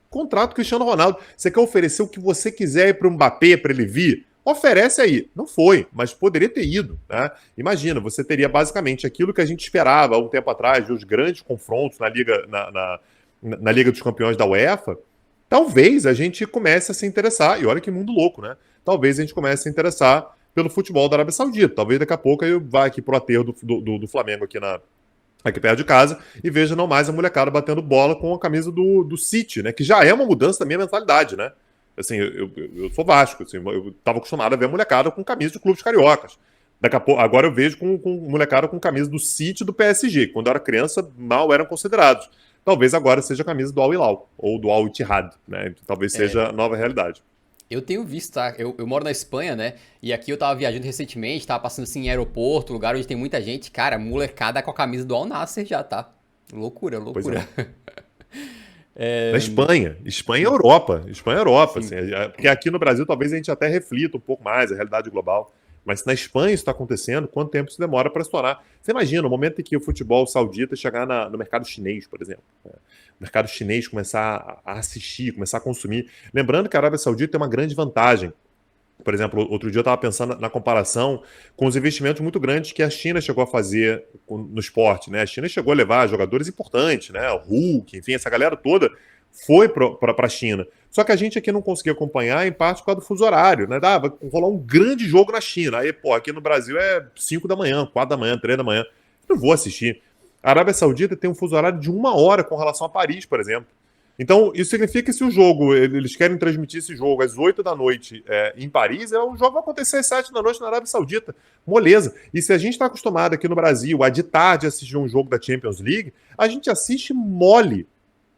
Contrata o Cristiano Ronaldo. Você quer oferecer o que você quiser para o Mbappé, para ele vir? Oferece aí. Não foi, mas poderia ter ido. Né? Imagina, você teria basicamente aquilo que a gente esperava há um tempo atrás, de os grandes confrontos na Liga, na Liga dos Campeões da UEFA. Talvez a gente comece a se interessar, e olha que mundo louco, né? Talvez a gente comece a se interessar pelo futebol da Arábia Saudita. Talvez daqui a pouco eu vá aqui pro aterro do Flamengo aqui perto de casa e veja não mais a molecada batendo bola com a camisa do City, né? Que já é uma mudança da minha mentalidade, né? Assim, eu sou Vasco, assim, eu estava acostumado a ver a molecada com camisa de clubes cariocas. Daqui a pouco, agora eu vejo com molecada com camisa do City e do PSG, que quando eu era criança mal eram considerados. Talvez agora seja a camisa do Al Hilal ou do Al Ittihad, né? Então, talvez seja a nova realidade. Eu tenho visto, tá? Eu moro na Espanha, né? E aqui eu tava viajando recentemente, tava passando assim em aeroporto, lugar onde tem muita gente. Cara, molecada com a camisa do Al Nassr já, tá? Loucura, Pois loucura. é. Na Espanha. Espanha e Europa. Espanha e Europa. Sim. Assim, porque aqui no Brasil talvez a gente até reflita um pouco mais a realidade global. Mas se na Espanha isso está acontecendo, quanto tempo isso demora para se tornar? Você imagina o momento em que o futebol saudita chegar no mercado chinês, por exemplo. Né? O mercado chinês começar a assistir, começar a consumir. Lembrando que a Arábia Saudita tem uma grande vantagem. Por exemplo, outro dia eu estava pensando na comparação com os investimentos muito grandes que a China chegou a fazer no esporte. Né? A China chegou a levar jogadores importantes, né? O Hulk, enfim, essa galera toda foi para a China. Só que a gente aqui não conseguia acompanhar, em parte por causa do fuso horário. Né? Vai rolar um grande jogo na China. Aí, pô, aqui no Brasil é 5 da manhã, 4 da manhã, 3 da manhã. Não vou assistir. A Arábia Saudita tem um fuso horário de 1 hora com relação a Paris, por exemplo. Então, isso significa que se o jogo, eles querem transmitir esse jogo às 8 da noite em Paris, o jogo vai acontecer às 7 da noite na Arábia Saudita. Moleza. E se a gente está acostumado aqui no Brasil a de tarde assistir um jogo da Champions League, a gente assiste mole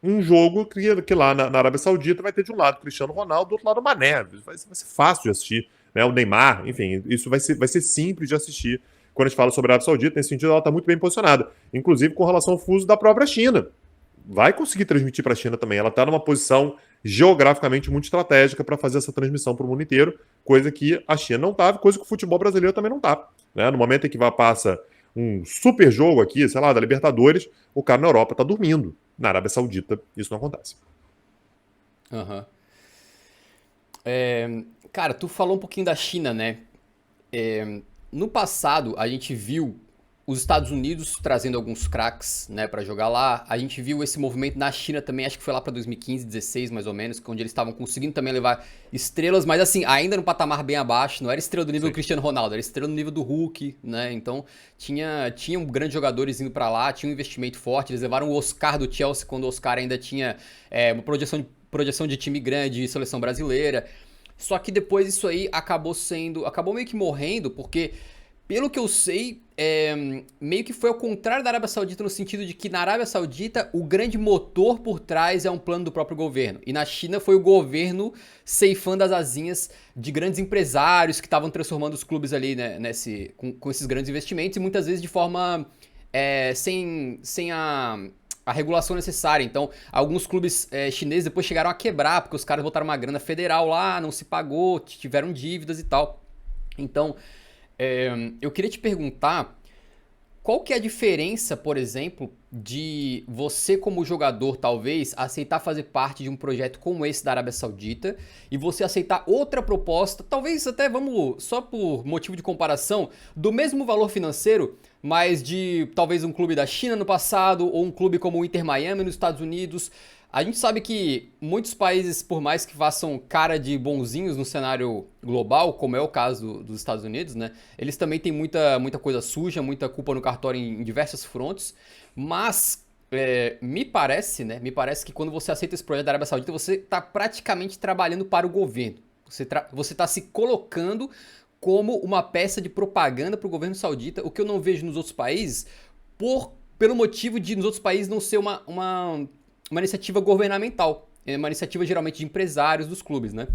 um jogo que lá na Arábia Saudita vai ter de um lado Cristiano Ronaldo, do outro lado o Mané. Vai ser fácil de assistir. Né? O Neymar, enfim, isso vai ser simples de assistir. Quando a gente fala sobre a Arábia Saudita, nesse sentido, ela está muito bem posicionada. Inclusive com relação ao fuso da própria China. Vai conseguir transmitir para a China também. Ela está numa posição geograficamente muito estratégica para fazer essa transmissão para o mundo inteiro, coisa que a China não estava, coisa que o futebol brasileiro também não está. Né? No momento em que passa um super jogo aqui, sei lá, da Libertadores, o cara na Europa está dormindo. Na Arábia Saudita, isso não acontece. Aham. Cara, tu falou um pouquinho da China, né? No passado, a gente viu os Estados Unidos trazendo alguns craques, né, para jogar lá. A gente viu esse movimento na China também, acho que foi lá para 2015, 16 mais ou menos, onde eles estavam conseguindo também levar estrelas, mas assim, ainda no patamar bem abaixo, não era estrela do nível do Cristiano Ronaldo, era estrela do nível do Hulk, né? Então, tinham grandes jogadores indo para lá, tinha um investimento forte, eles levaram o Oscar do Chelsea quando o Oscar ainda tinha uma projeção de time grande, seleção brasileira. Só que depois isso aí acabou meio que morrendo, porque pelo que eu sei, meio que foi ao contrário da Arábia Saudita, no sentido de que na Arábia Saudita o grande motor por trás é um plano do próprio governo. E na China foi o governo ceifando as asinhas de grandes empresários que estavam transformando os clubes ali, né, com esses grandes investimentos e muitas vezes de forma sem a regulação necessária. Então, alguns clubes chineses depois chegaram a quebrar, porque os caras botaram uma grana federal lá, não se pagou, tiveram dívidas e tal. Então, eu queria te perguntar qual que é a diferença, por exemplo, de você como jogador, talvez, aceitar fazer parte de um projeto como esse da Arábia Saudita e você aceitar outra proposta, talvez até, só por motivo de comparação, do mesmo valor financeiro, mas de talvez um clube da China no passado ou um clube como o Inter Miami nos Estados Unidos. A gente sabe que muitos países, por mais que façam cara de bonzinhos no cenário global, como é o caso dos Estados Unidos, né? Eles também têm muita coisa suja, muita culpa no cartório em diversas frontes. Mas me parece, né? Me parece que quando você aceita esse projeto da Arábia Saudita, você está praticamente trabalhando para o governo. Você está se colocando como uma peça de propaganda para o governo saudita, o que eu não vejo nos outros países, pelo motivo de nos outros países não ser uma iniciativa governamental, é uma iniciativa geralmente de empresários dos clubes, né?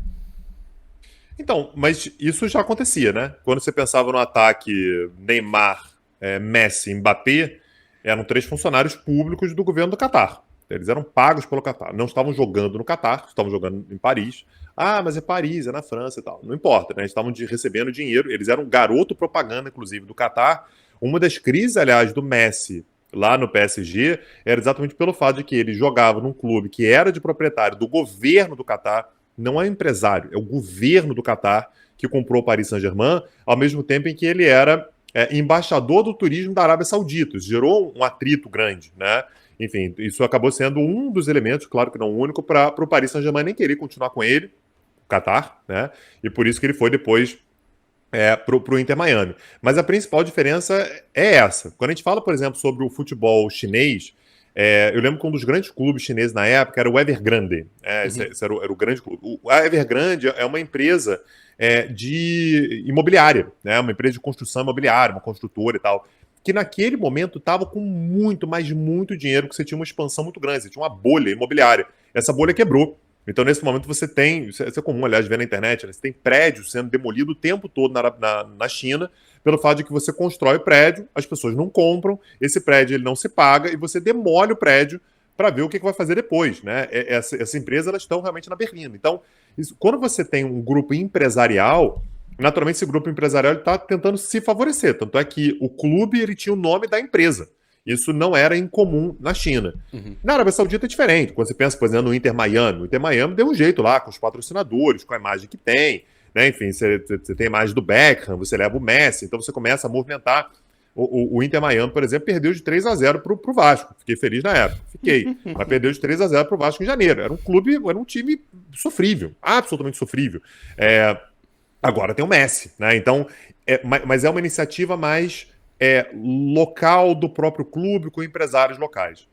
Então, mas isso já acontecia, né? Quando você pensava no ataque Neymar, Messi, Mbappé, eram 3 funcionários públicos do governo do Catar. Eles eram pagos pelo Catar. Não estavam jogando no Catar, estavam jogando em Paris. Ah, mas é Paris, é na França e tal. Não importa, né? Eles estavam recebendo dinheiro. Eles eram garoto propaganda, inclusive, do Catar. Uma das crises, aliás, do Messi lá no PSG era exatamente pelo fato de que ele jogava num clube que era de proprietário do governo do Catar. Não é empresário, é o governo do Catar que comprou o Paris Saint-Germain, ao mesmo tempo em que ele era embaixador do turismo da Arábia Saudita. Isso gerou um atrito grande, né? Enfim, isso acabou sendo um dos elementos, claro que não o único, para o Paris Saint-Germain nem querer continuar com ele, o Qatar, né? E por isso que ele foi depois para o Inter Miami. Mas a principal diferença é essa. Quando a gente fala, por exemplo, sobre o futebol chinês, eu lembro que um dos grandes clubes chineses na época era o Evergrande. Esse era o grande clube. A Evergrande é uma empresa de imobiliária, né? Uma empresa de construção imobiliária, uma construtora e tal, que naquele momento estava com muito, mas muito dinheiro, porque você tinha uma expansão muito grande, você tinha uma bolha imobiliária. Essa bolha quebrou. Então, nesse momento, você tem, isso é comum, aliás, ver na internet, né? Você tem prédios sendo demolidos o tempo todo na China, pelo fato de que você constrói o prédio, as pessoas não compram, esse prédio ele não se paga, e você demole o prédio para ver o que vai fazer depois, né? Essa empresa, elas estão realmente na berlina. Então, quando você tem um grupo empresarial, naturalmente esse grupo empresarial está tentando se favorecer. Tanto é que o clube ele tinha o nome da empresa. Isso não era incomum na China. Uhum. Na Arábia Saudita é diferente. Quando você pensa, por exemplo, no Inter Miami, o Inter Miami deu um jeito lá com os patrocinadores, com a imagem que tem, né? Enfim, você tem a imagem do Beckham, você leva o Messi, então você começa a movimentar. O Inter Miami, por exemplo, perdeu de 3-0 pro Vasco. Fiquei feliz na época. Fiquei. Mas perdeu de 3-0 pro Vasco em janeiro. Era um clube, era um time sofrível. Absolutamente sofrível. Agora tem o Messi, né? Então, mas é uma iniciativa mais local do próprio clube, com empresários locais.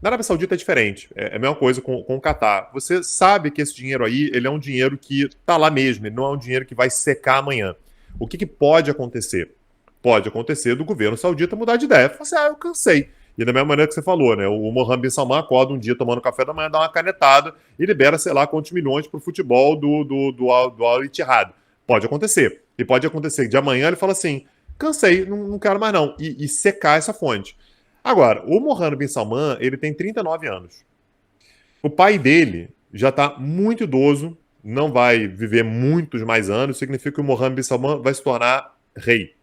Na Arábia Saudita é diferente. É a mesma coisa com o Catar. Você sabe que esse dinheiro aí, ele é um dinheiro que está lá mesmo, ele não é um dinheiro que vai secar amanhã. O que pode acontecer? Pode acontecer do governo saudita mudar de ideia. Falar assim, eu cansei. E da mesma maneira que você falou, né? O Mohammed bin Salman acorda um dia tomando café da manhã, dá uma canetada e libera, sei lá, quantos milhões para o futebol do Al Ittihad. Pode acontecer. E pode acontecer de amanhã ele fala assim, cansei, não quero mais não. E secar essa fonte. Agora, o Mohammed bin Salman, ele tem 39 anos. O pai dele já está muito idoso, não vai viver muitos mais anos, significa que o Mohammed bin Salman vai se tornar rei.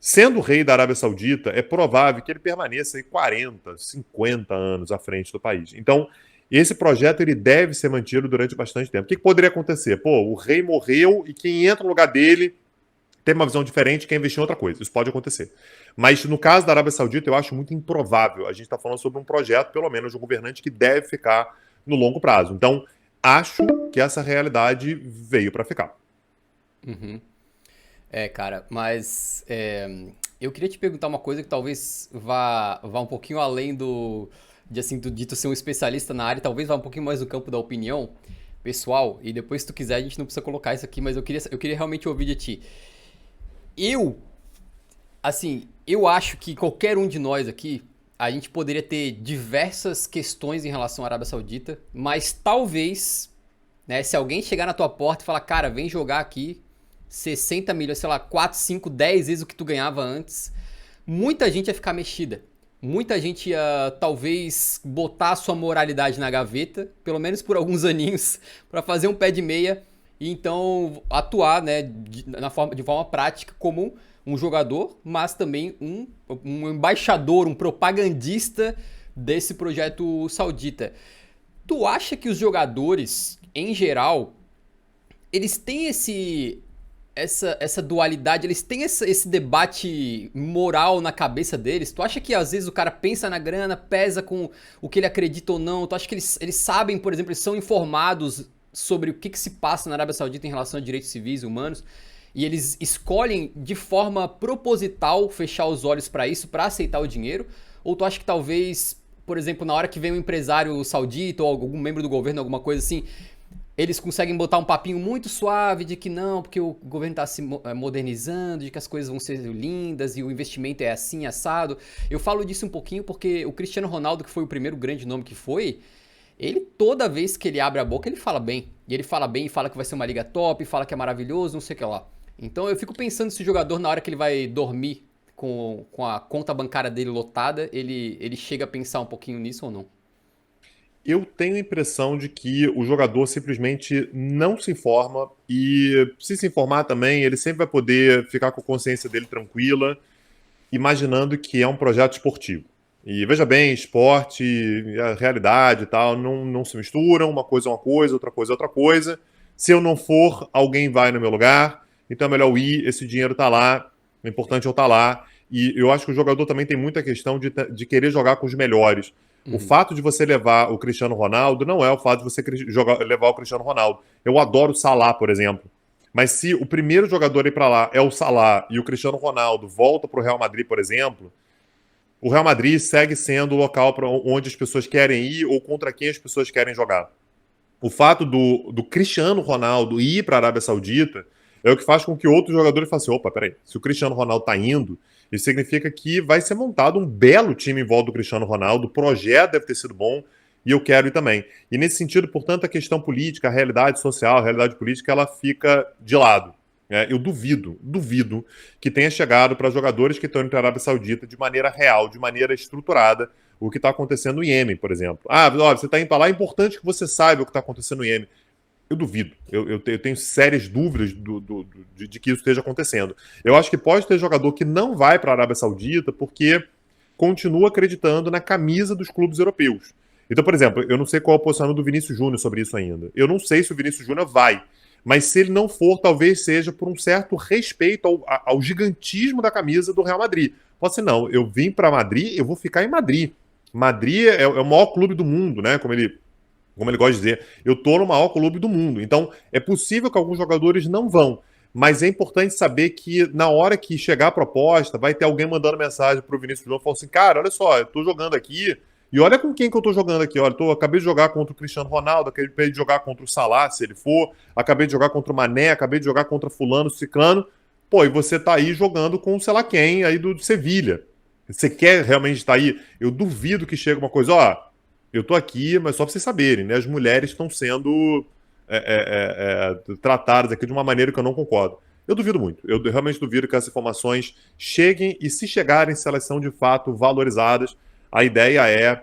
Sendo rei da Arábia Saudita, é provável que ele permaneça aí 40, 50 anos à frente do país. Então, esse projeto ele deve ser mantido durante bastante tempo. O que poderia acontecer? Pô, o rei morreu e quem entra no lugar dele tem uma visão diferente, quer investir em outra coisa. Isso pode acontecer. Mas no caso da Arábia Saudita, eu acho muito improvável. A gente está falando sobre um projeto, pelo menos, de um governante que deve ficar no longo prazo. Então, acho que essa realidade veio para ficar. Uhum. Cara, mas eu queria te perguntar uma coisa que talvez vá um pouquinho além de tu ser um especialista na área, talvez vá um pouquinho mais no campo da opinião pessoal, e depois se tu quiser a gente não precisa colocar isso aqui, mas eu queria realmente ouvir de ti. Eu acho que qualquer um de nós aqui, a gente poderia ter diversas questões em relação à Arábia Saudita, mas talvez, né, se alguém chegar na tua porta e falar, cara, vem jogar aqui 60 milhões, sei lá, 4, 5, 10 vezes o que tu ganhava antes, muita gente ia ficar mexida. Muita gente ia, talvez, botar a sua moralidade na gaveta, pelo menos por alguns aninhos, para fazer um pé de meia e então atuar, né, de forma prática como um jogador, mas também um embaixador, um propagandista desse projeto saudita. Tu acha que os jogadores, em geral, eles têm essa dualidade, eles têm esse debate moral na cabeça deles? Tu acha que às vezes o cara pensa na grana, pesa com o que ele acredita ou não? Tu acha que eles sabem, por exemplo, eles são informados sobre o que se passa na Arábia Saudita em relação a direitos civis e humanos? E eles escolhem de forma proposital fechar os olhos para isso, para aceitar o dinheiro? Ou tu acha que talvez, por exemplo, na hora que vem um empresário saudita ou algum membro do governo, alguma coisa assim, eles conseguem botar um papinho muito suave de que não, porque o governo está se modernizando, de que as coisas vão ser lindas e o investimento é assim, assado. Eu falo disso um pouquinho porque o Cristiano Ronaldo, que foi o primeiro grande nome que foi, ele toda vez que ele abre a boca, ele fala bem. E ele fala bem e fala que vai ser uma liga top, fala que é maravilhoso, não sei o que lá. Então eu fico pensando se o jogador, na hora que ele vai dormir com a conta bancária dele lotada, ele chega a pensar um pouquinho nisso ou não. eu tenho a impressão de que o jogador simplesmente não se informa e, se informar também, ele sempre vai poder ficar com a consciência dele tranquila, imaginando que é um projeto esportivo. E veja bem, esporte e a realidade e tal não se misturam, uma coisa, outra coisa. Se eu não for, alguém vai no meu lugar, então é melhor eu ir, esse dinheiro tá lá, o importante é eu estar lá. E eu acho que o jogador também tem muita questão de querer jogar com os melhores. O Uhum. fato de você levar o Cristiano Ronaldo não é o fato de você levar o Cristiano Ronaldo. Eu adoro o Salah, por exemplo. Mas se o primeiro jogador a ir para lá é o Salah e o Cristiano Ronaldo volta para o Real Madrid, por exemplo, o Real Madrid segue sendo o local para onde as pessoas querem ir ou contra quem as pessoas querem jogar. O fato do Cristiano Ronaldo ir para a Arábia Saudita é o que faz com que outros jogadores façam assim, opa, peraí, se o Cristiano Ronaldo está indo, isso significa que vai ser montado um belo time em volta do Cristiano Ronaldo, o projeto deve ter sido bom e eu quero ir também. E nesse sentido, portanto, a questão política, a realidade social, a realidade política, ela fica de lado. Eu duvido que tenha chegado para jogadores que estão indo para a Arábia Saudita de maneira real, de maneira estruturada, o que está acontecendo no Iêmen, por exemplo. Ah, ó, você está indo para lá, é importante que você saiba o que está acontecendo no Iêmen. Eu duvido. Eu tenho sérias dúvidas de que isso esteja acontecendo. Eu acho que pode ter jogador que não vai para a Arábia Saudita porque continua acreditando na camisa dos clubes europeus. Então, por exemplo, eu não sei qual é o posicionamento do Vinícius Júnior sobre isso ainda. Eu não sei se o Vinícius Júnior vai. Mas se ele não for, talvez seja por um certo respeito ao gigantismo da camisa do Real Madrid. Pode ser, não, eu vim para Madrid, eu vou ficar em Madrid. Madrid é o maior clube do mundo, né? Como ele gosta de dizer. Eu tô no maior clube do mundo. Então, é possível que alguns jogadores não vão. Mas é importante saber que na hora que chegar a proposta, vai ter alguém mandando mensagem pro Vinícius Júnior falando assim, cara, olha só, eu tô jogando aqui, e olha com quem que eu tô jogando aqui. Olha, acabei de jogar contra o Cristiano Ronaldo, acabei de jogar contra o Salah, se ele for, acabei de jogar contra o Mané, acabei de jogar contra fulano, ciclano. Pô, e você tá aí jogando com sei lá quem aí do Sevilha. Você quer realmente estar aí? Eu duvido que chegue uma coisa, ó, eu tô aqui, mas só pra vocês saberem, né? As mulheres estão sendo tratadas aqui de uma maneira que eu não concordo. Eu duvido muito. Eu realmente duvido que essas informações cheguem e, se chegarem, se elas são de fato valorizadas, a ideia é,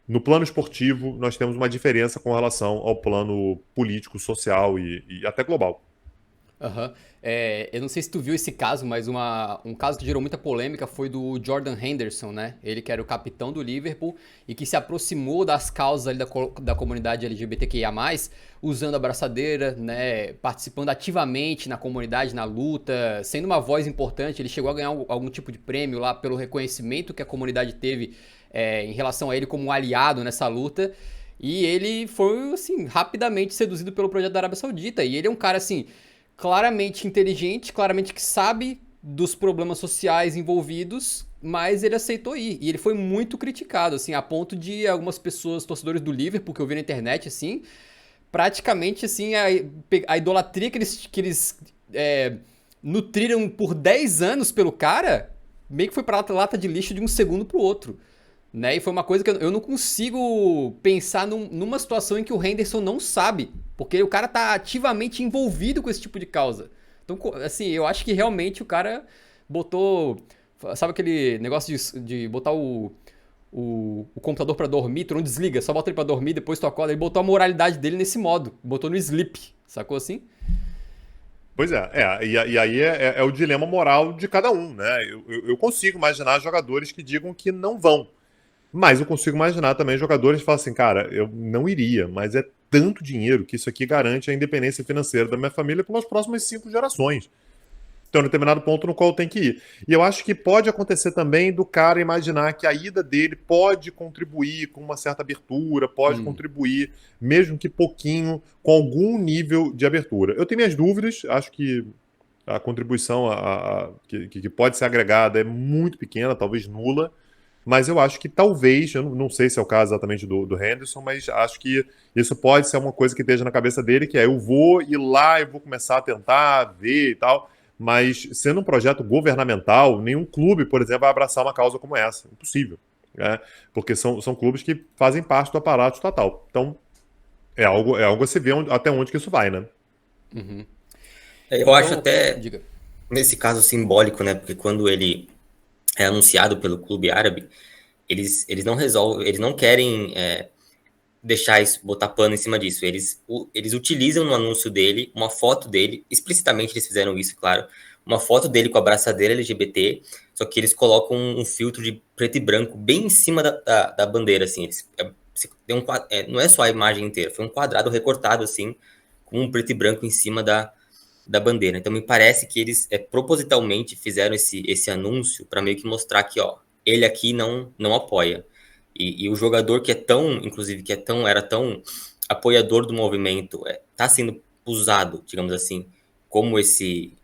no plano esportivo, nós temos uma diferença com relação ao plano político, social e até global. Aham. Eu não sei se tu viu esse caso, mas um caso que gerou muita polêmica foi do Jordan Henderson, né? Ele que era o capitão do Liverpool e que se aproximou das causas ali da comunidade LGBTQIA+, usando a abraçadeira, né? Participando ativamente na comunidade, na luta, sendo uma voz importante. Ele chegou a ganhar algum tipo de prêmio lá pelo reconhecimento que a comunidade teve em relação a ele como um aliado nessa luta. E ele foi, assim, rapidamente seduzido pelo projeto da Arábia Saudita. E ele é um cara, assim, claramente inteligente, claramente que sabe dos problemas sociais envolvidos, mas ele aceitou ir. E ele foi muito criticado, assim, a ponto de algumas pessoas, torcedores do Liverpool, que eu vi na internet, assim, praticamente, assim, a idolatria que eles nutriram por 10 anos pelo cara, meio que foi pra lata de lixo de um segundo pro outro. Né? E foi uma coisa que eu não consigo pensar numa situação em que o Henderson não sabe, porque o cara tá ativamente envolvido com esse tipo de causa. Então, assim, eu acho que realmente o cara botou. Sabe aquele negócio de botar o computador pra dormir, tu não desliga, só bota ele pra dormir, depois tu acorda. Ele botou a moralidade dele nesse modo, botou no sleep, sacou assim? Pois e aí é o dilema moral de cada um, né? Eu consigo imaginar jogadores que digam que não vão. Mas eu consigo imaginar também jogadores que falam assim, cara, eu não iria, mas é tanto dinheiro que isso aqui garante a independência financeira da minha família pelas próximas 5 gerações. Então, em determinado ponto no qual tem que ir. E eu acho que pode acontecer também do cara imaginar que a ida dele pode contribuir com uma certa abertura, pode Hum. contribuir, mesmo que pouquinho, com algum nível de abertura. Eu tenho minhas dúvidas, acho que a contribuição que pode ser agregada é muito pequena, talvez nula, mas eu acho que talvez, eu não sei se é o caso exatamente do Henderson, mas acho que isso pode ser uma coisa que esteja na cabeça dele, que é eu vou ir lá e vou começar a tentar ver e tal, mas sendo um projeto governamental, nenhum clube, por exemplo, vai abraçar uma causa como essa. Impossível. Né? Porque são clubes que fazem parte do aparato estatal. Então, é algo a se ver até onde que isso vai, né? Uhum. Eu acho Então, até, diga. nesse caso, simbólico, né? Porque quando ele é anunciado pelo clube árabe, eles não resolvem, eles não querem deixar isso, botar pano em cima disso. Eles utilizam no anúncio dele uma foto dele, explicitamente eles fizeram isso, claro, uma foto dele com a abraçadeira LGBT, só que eles colocam um filtro de preto e branco bem em cima da bandeira, assim. Não é só a imagem inteira, foi um quadrado recortado, assim, com um preto e branco em cima da bandeira. Então me parece que eles propositalmente fizeram esse anúncio para meio que mostrar que, ó, ele aqui não apoia. E o jogador que inclusive, era tão apoiador do movimento, tá sendo usado, digamos assim, como esse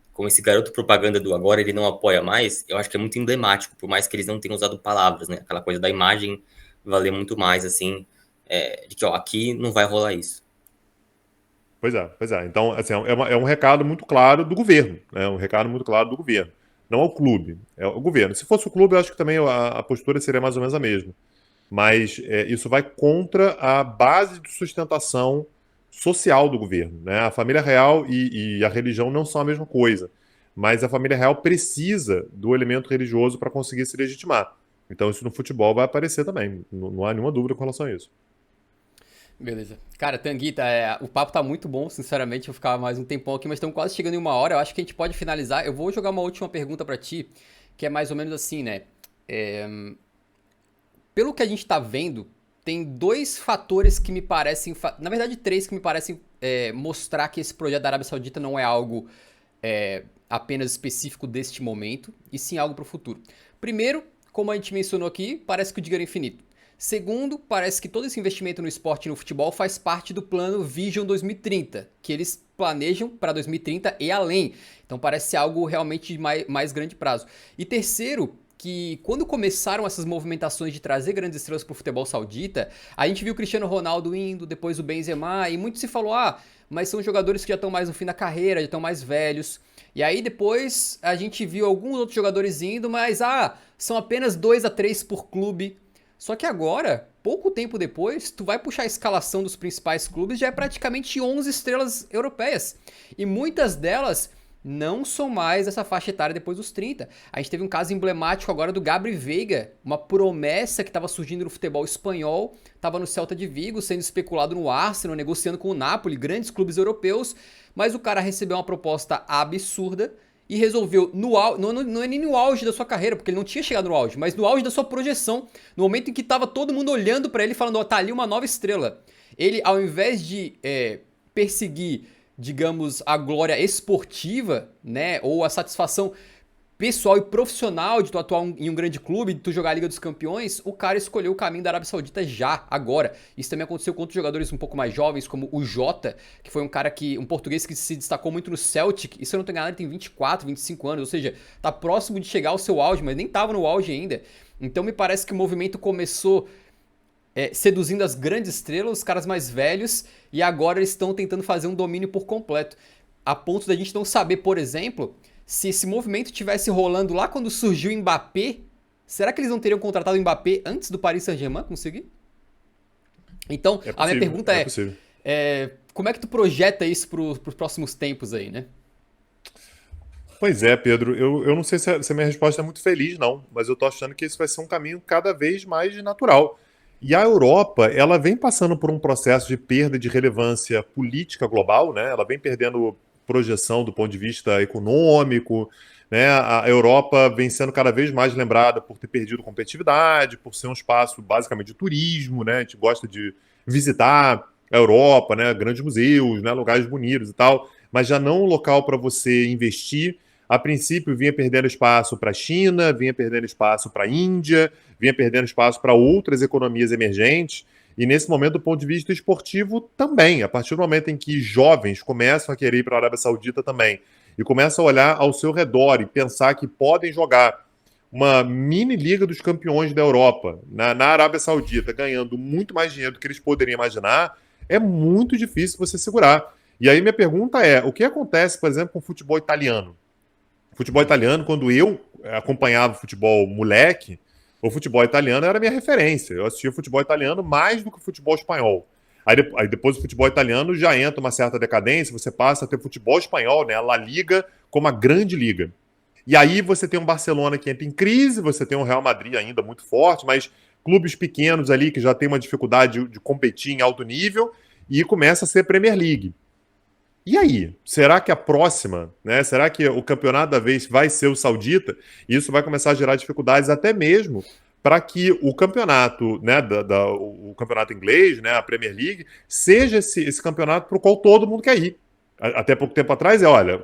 garoto propaganda do agora ele não apoia mais. Eu acho que é muito emblemático, por mais que eles não tenham usado palavras, né? Aquela coisa da imagem valer muito mais, assim, de que, ó, aqui não vai rolar isso. Pois é, pois é. Então, assim, é um recado muito claro do governo, né? Um recado muito claro do governo. Não ao clube, é o governo. Se fosse o clube, eu acho que também a postura seria mais ou menos a mesma. Mas isso vai contra a base de sustentação social do governo, né? A família real e a religião não são a mesma coisa, mas a família real precisa do elemento religioso para conseguir se legitimar. Então isso no futebol vai aparecer também, não há nenhuma dúvida com relação a isso. Beleza. Cara, Tanguita, o papo tá muito bom, sinceramente, eu vou ficar mais um tempão aqui, mas estamos quase chegando em 1 hora, eu acho que a gente pode finalizar. Eu vou jogar uma última pergunta pra ti, que é mais ou menos assim, né? Pelo que a gente tá vendo, tem dois fatores que me parecem, na verdade três que me parecem mostrar que esse projeto da Arábia Saudita não é algo apenas específico deste momento, e sim algo pro futuro. Primeiro, como a gente mencionou aqui, parece que o dinheiro é infinito. Segundo, parece que todo esse investimento no esporte e no futebol faz parte do plano Vision 2030, que eles planejam para 2030 e além. Então parece ser algo realmente de mais grande prazo. E terceiro, que quando começaram essas movimentações de trazer grandes estrelas para o futebol saudita, a gente viu o Cristiano Ronaldo indo, depois o Benzema, e muito se falou, mas são jogadores que já estão mais no fim da carreira, já estão mais velhos. E aí depois a gente viu alguns outros jogadores indo, mas são apenas 2 a 3 por clube. Só que agora, pouco tempo depois, tu vai puxar a escalação dos principais clubes, já é praticamente 11 estrelas europeias. E muitas delas não são mais dessa faixa etária depois dos 30. A gente teve um caso emblemático agora do Gabri Veiga, uma promessa que estava surgindo no futebol espanhol, estava no Celta de Vigo, sendo especulado no Arsenal, negociando com o Napoli, grandes clubes europeus, mas o cara recebeu uma proposta absurda e resolveu, não é nem no auge da sua carreira, porque ele não tinha chegado no auge, mas no auge da sua projeção, no momento em que estava todo mundo olhando para ele falando, tá ali uma nova estrela. Ele, ao invés de perseguir, digamos, a glória esportiva, né, ou a satisfação pessoal e profissional de tu atuar em um grande clube, de tu jogar a Liga dos Campeões, o cara escolheu o caminho da Arábia Saudita já, agora. Isso também aconteceu com outros jogadores um pouco mais jovens, como o Jota, que foi um português que se destacou muito no Celtic, e se eu não tô enganado ele tem 24, 25 anos, ou seja, tá próximo de chegar ao seu auge, mas nem tava no auge ainda. Então me parece que o movimento começou seduzindo as grandes estrelas, os caras mais velhos, e agora eles estão tentando fazer um domínio por completo. A ponto da gente não saber, por exemplo, se esse movimento tivesse rolando lá quando surgiu o Mbappé, será que eles não teriam contratado o Mbappé antes do Paris Saint-Germain conseguir? Então, a minha pergunta como é que tu projeta isso para os próximos tempos aí, né? Pois é, Pedro, eu não sei se a minha resposta é muito feliz, não, mas eu tô achando que esse vai ser um caminho cada vez mais natural. E a Europa, ela vem passando por um processo de perda de relevância política global, né? Ela vem perdendo projeção do ponto de vista econômico, né? A Europa vem sendo cada vez mais lembrada por ter perdido competitividade, por ser um espaço basicamente de turismo, né? A gente gosta de visitar a Europa, né? Grandes museus, né? Lugares bonitos e tal, mas já não um local para você investir. A princípio vinha perdendo espaço para a China, vinha perdendo espaço para a Índia, vinha perdendo espaço para outras economias emergentes, e nesse momento, do ponto de vista esportivo, também. A partir do momento em que jovens começam a querer ir para a Arábia Saudita também, e começam a olhar ao seu redor e pensar que podem jogar uma mini Liga dos Campeões da Europa na Arábia Saudita, ganhando muito mais dinheiro do que eles poderiam imaginar, é muito difícil você segurar. E aí minha pergunta é, o que acontece, por exemplo, com o futebol italiano? O futebol italiano, quando eu acompanhava o futebol moleque, o futebol italiano era a minha referência. Eu assistia futebol italiano mais do que o futebol espanhol. Aí depois o futebol italiano já entra uma certa decadência, você passa a ter futebol espanhol, né, a La Liga, como a grande liga. E aí você tem um Barcelona que entra em crise, você tem um Real Madrid ainda muito forte, mas clubes pequenos ali que já tem uma dificuldade de competir em alto nível e começa a ser Premier League. E aí? Será que a próxima, né? Será que o campeonato da vez vai ser o saudita? E isso vai começar a gerar dificuldades até mesmo para que o campeonato, né, o campeonato inglês, né, a Premier League, seja esse campeonato para o qual todo mundo quer ir. Até pouco tempo atrás, olha,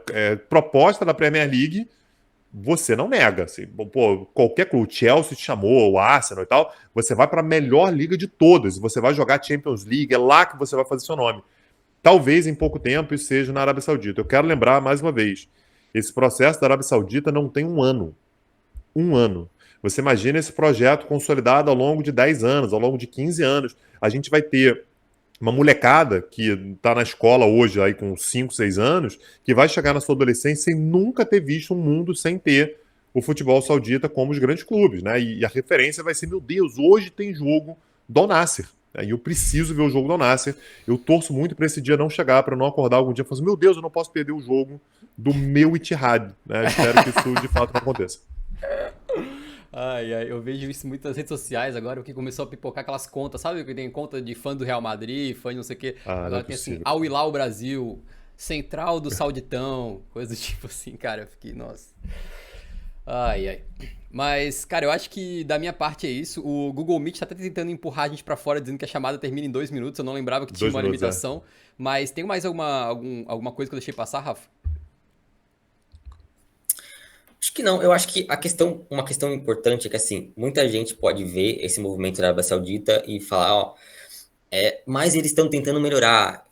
proposta da Premier League, você não nega. Assim, pô, qualquer clube, o Chelsea te chamou, o Arsenal e tal, você vai para a melhor liga de todas, você vai jogar Champions League, é lá que você vai fazer seu nome. Talvez em pouco tempo isso seja na Arábia Saudita. Eu quero lembrar mais uma vez, esse processo da Arábia Saudita não tem um ano. Um ano. Você imagina esse projeto consolidado ao longo de 10 anos, ao longo de 15 anos. A gente vai ter uma molecada que está na escola hoje aí com 5, 6 anos, que vai chegar na sua adolescência sem nunca ter visto um mundo sem ter o futebol saudita como os grandes clubes, né? E a referência vai ser, meu Deus, hoje tem jogo do Al-Nassr. E eu preciso ver o jogo do Al-Nassr. Eu torço muito para esse dia não chegar, para não acordar algum dia e falar assim, meu Deus, eu não posso perder o jogo do meu Ittihad. Né? Espero que isso de fato não aconteça. Ai, ai, eu vejo isso muito nas redes sociais agora, porque começou a pipocar aquelas contas, sabe? Que tem conta de fã do Real Madrid, fã de não sei o quê. Ah, não é Agora tem assim, possível. Al Hilal Brasil, Central do Sauditão, coisa do tipo assim, cara. Eu fiquei, nossa. Ai, ai. Mas, cara, eu acho que da minha parte é isso. O Google Meet tá até tentando empurrar a gente pra fora, dizendo que a chamada termina em 2 minutos. Eu não lembrava que tinha 2 uma minutos, é. limitação. Mas tem mais alguma coisa que eu deixei passar, Rafa? Acho que não, eu acho que uma questão importante é que, assim, muita gente pode ver esse movimento da Arábia Saudita e falar, ó, mas eles estão tentando melhorar,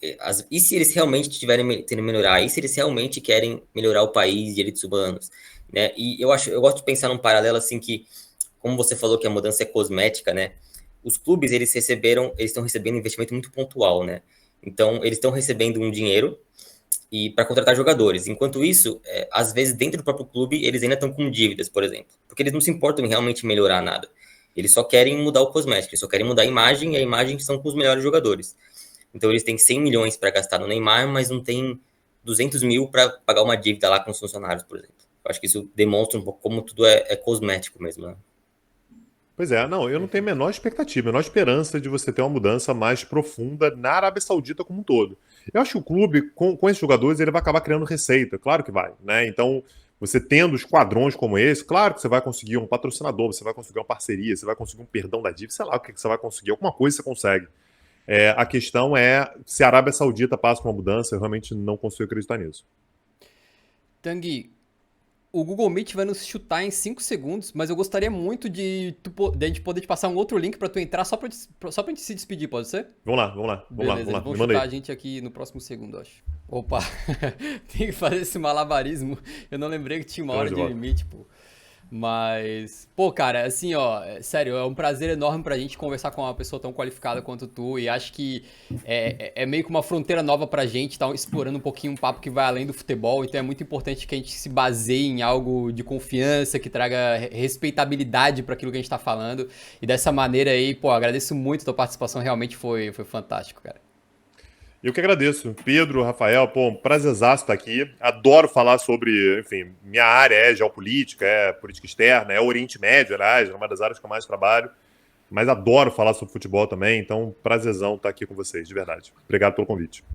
e se eles realmente estiverem tentando melhorar, e se eles realmente querem melhorar o país e direitos humanos, né, e eu gosto de pensar num paralelo, assim, que, como você falou que a mudança é cosmética, né, os clubes, eles estão recebendo investimento muito pontual, né, então, eles estão recebendo um dinheiro e para contratar jogadores. Enquanto isso, às vezes dentro do próprio clube eles ainda estão com dívidas, por exemplo, porque eles não se importam em realmente melhorar nada. Eles só querem mudar o cosmético, eles só querem mudar a imagem e a imagem são com os melhores jogadores. Então eles têm 100 milhões para gastar no Neymar, mas não tem 200 mil para pagar uma dívida lá com os funcionários, por exemplo. Eu acho que isso demonstra um pouco como tudo é cosmético mesmo, né? Pois é, não, eu não tenho a menor expectativa, a menor esperança de você ter uma mudança mais profunda na Arábia Saudita como um todo. Eu acho que o clube, com esses jogadores, ele vai acabar criando receita, claro que vai, né? Então, você tendo esquadrões como esse, claro que você vai conseguir um patrocinador, você vai conseguir uma parceria, você vai conseguir um perdão da dívida, sei lá o que você vai conseguir, alguma coisa você consegue. A questão é se a Arábia Saudita passa por uma mudança, eu realmente não consigo acreditar nisso. Tanguy, o Google Meet vai nos chutar em 5 segundos, mas eu gostaria muito de a gente poder te passar um outro link pra tu entrar só pra gente se despedir, pode ser? Vamos lá, vamos lá, vamos lá, Beleza, vamos eles lá, vão me manda chutar a aí. gente aqui no próximo segundo, eu acho. Opa, tem que fazer esse malabarismo. Eu não lembrei que tinha uma Estamos hora de de volta. limite, pô. Mas, pô, cara, assim, ó, sério, é um prazer enorme pra gente conversar com uma pessoa tão qualificada quanto tu, e acho que é meio que uma fronteira nova pra gente, tá explorando um pouquinho um papo que vai além do futebol, então é muito importante que a gente se baseie em algo de confiança, que traga respeitabilidade pra aquilo que a gente tá falando, e dessa maneira aí, pô, agradeço muito a tua participação, realmente foi fantástico, cara. Eu que agradeço. Pedro, Rafael, pô, um prazerzaço estar aqui. Adoro falar sobre, enfim, minha área é geopolítica, é política externa, é Oriente Médio, aliás, é uma das áreas que eu mais trabalho. Mas adoro falar sobre futebol também, então prazerzão estar aqui com vocês, de verdade. Obrigado pelo convite.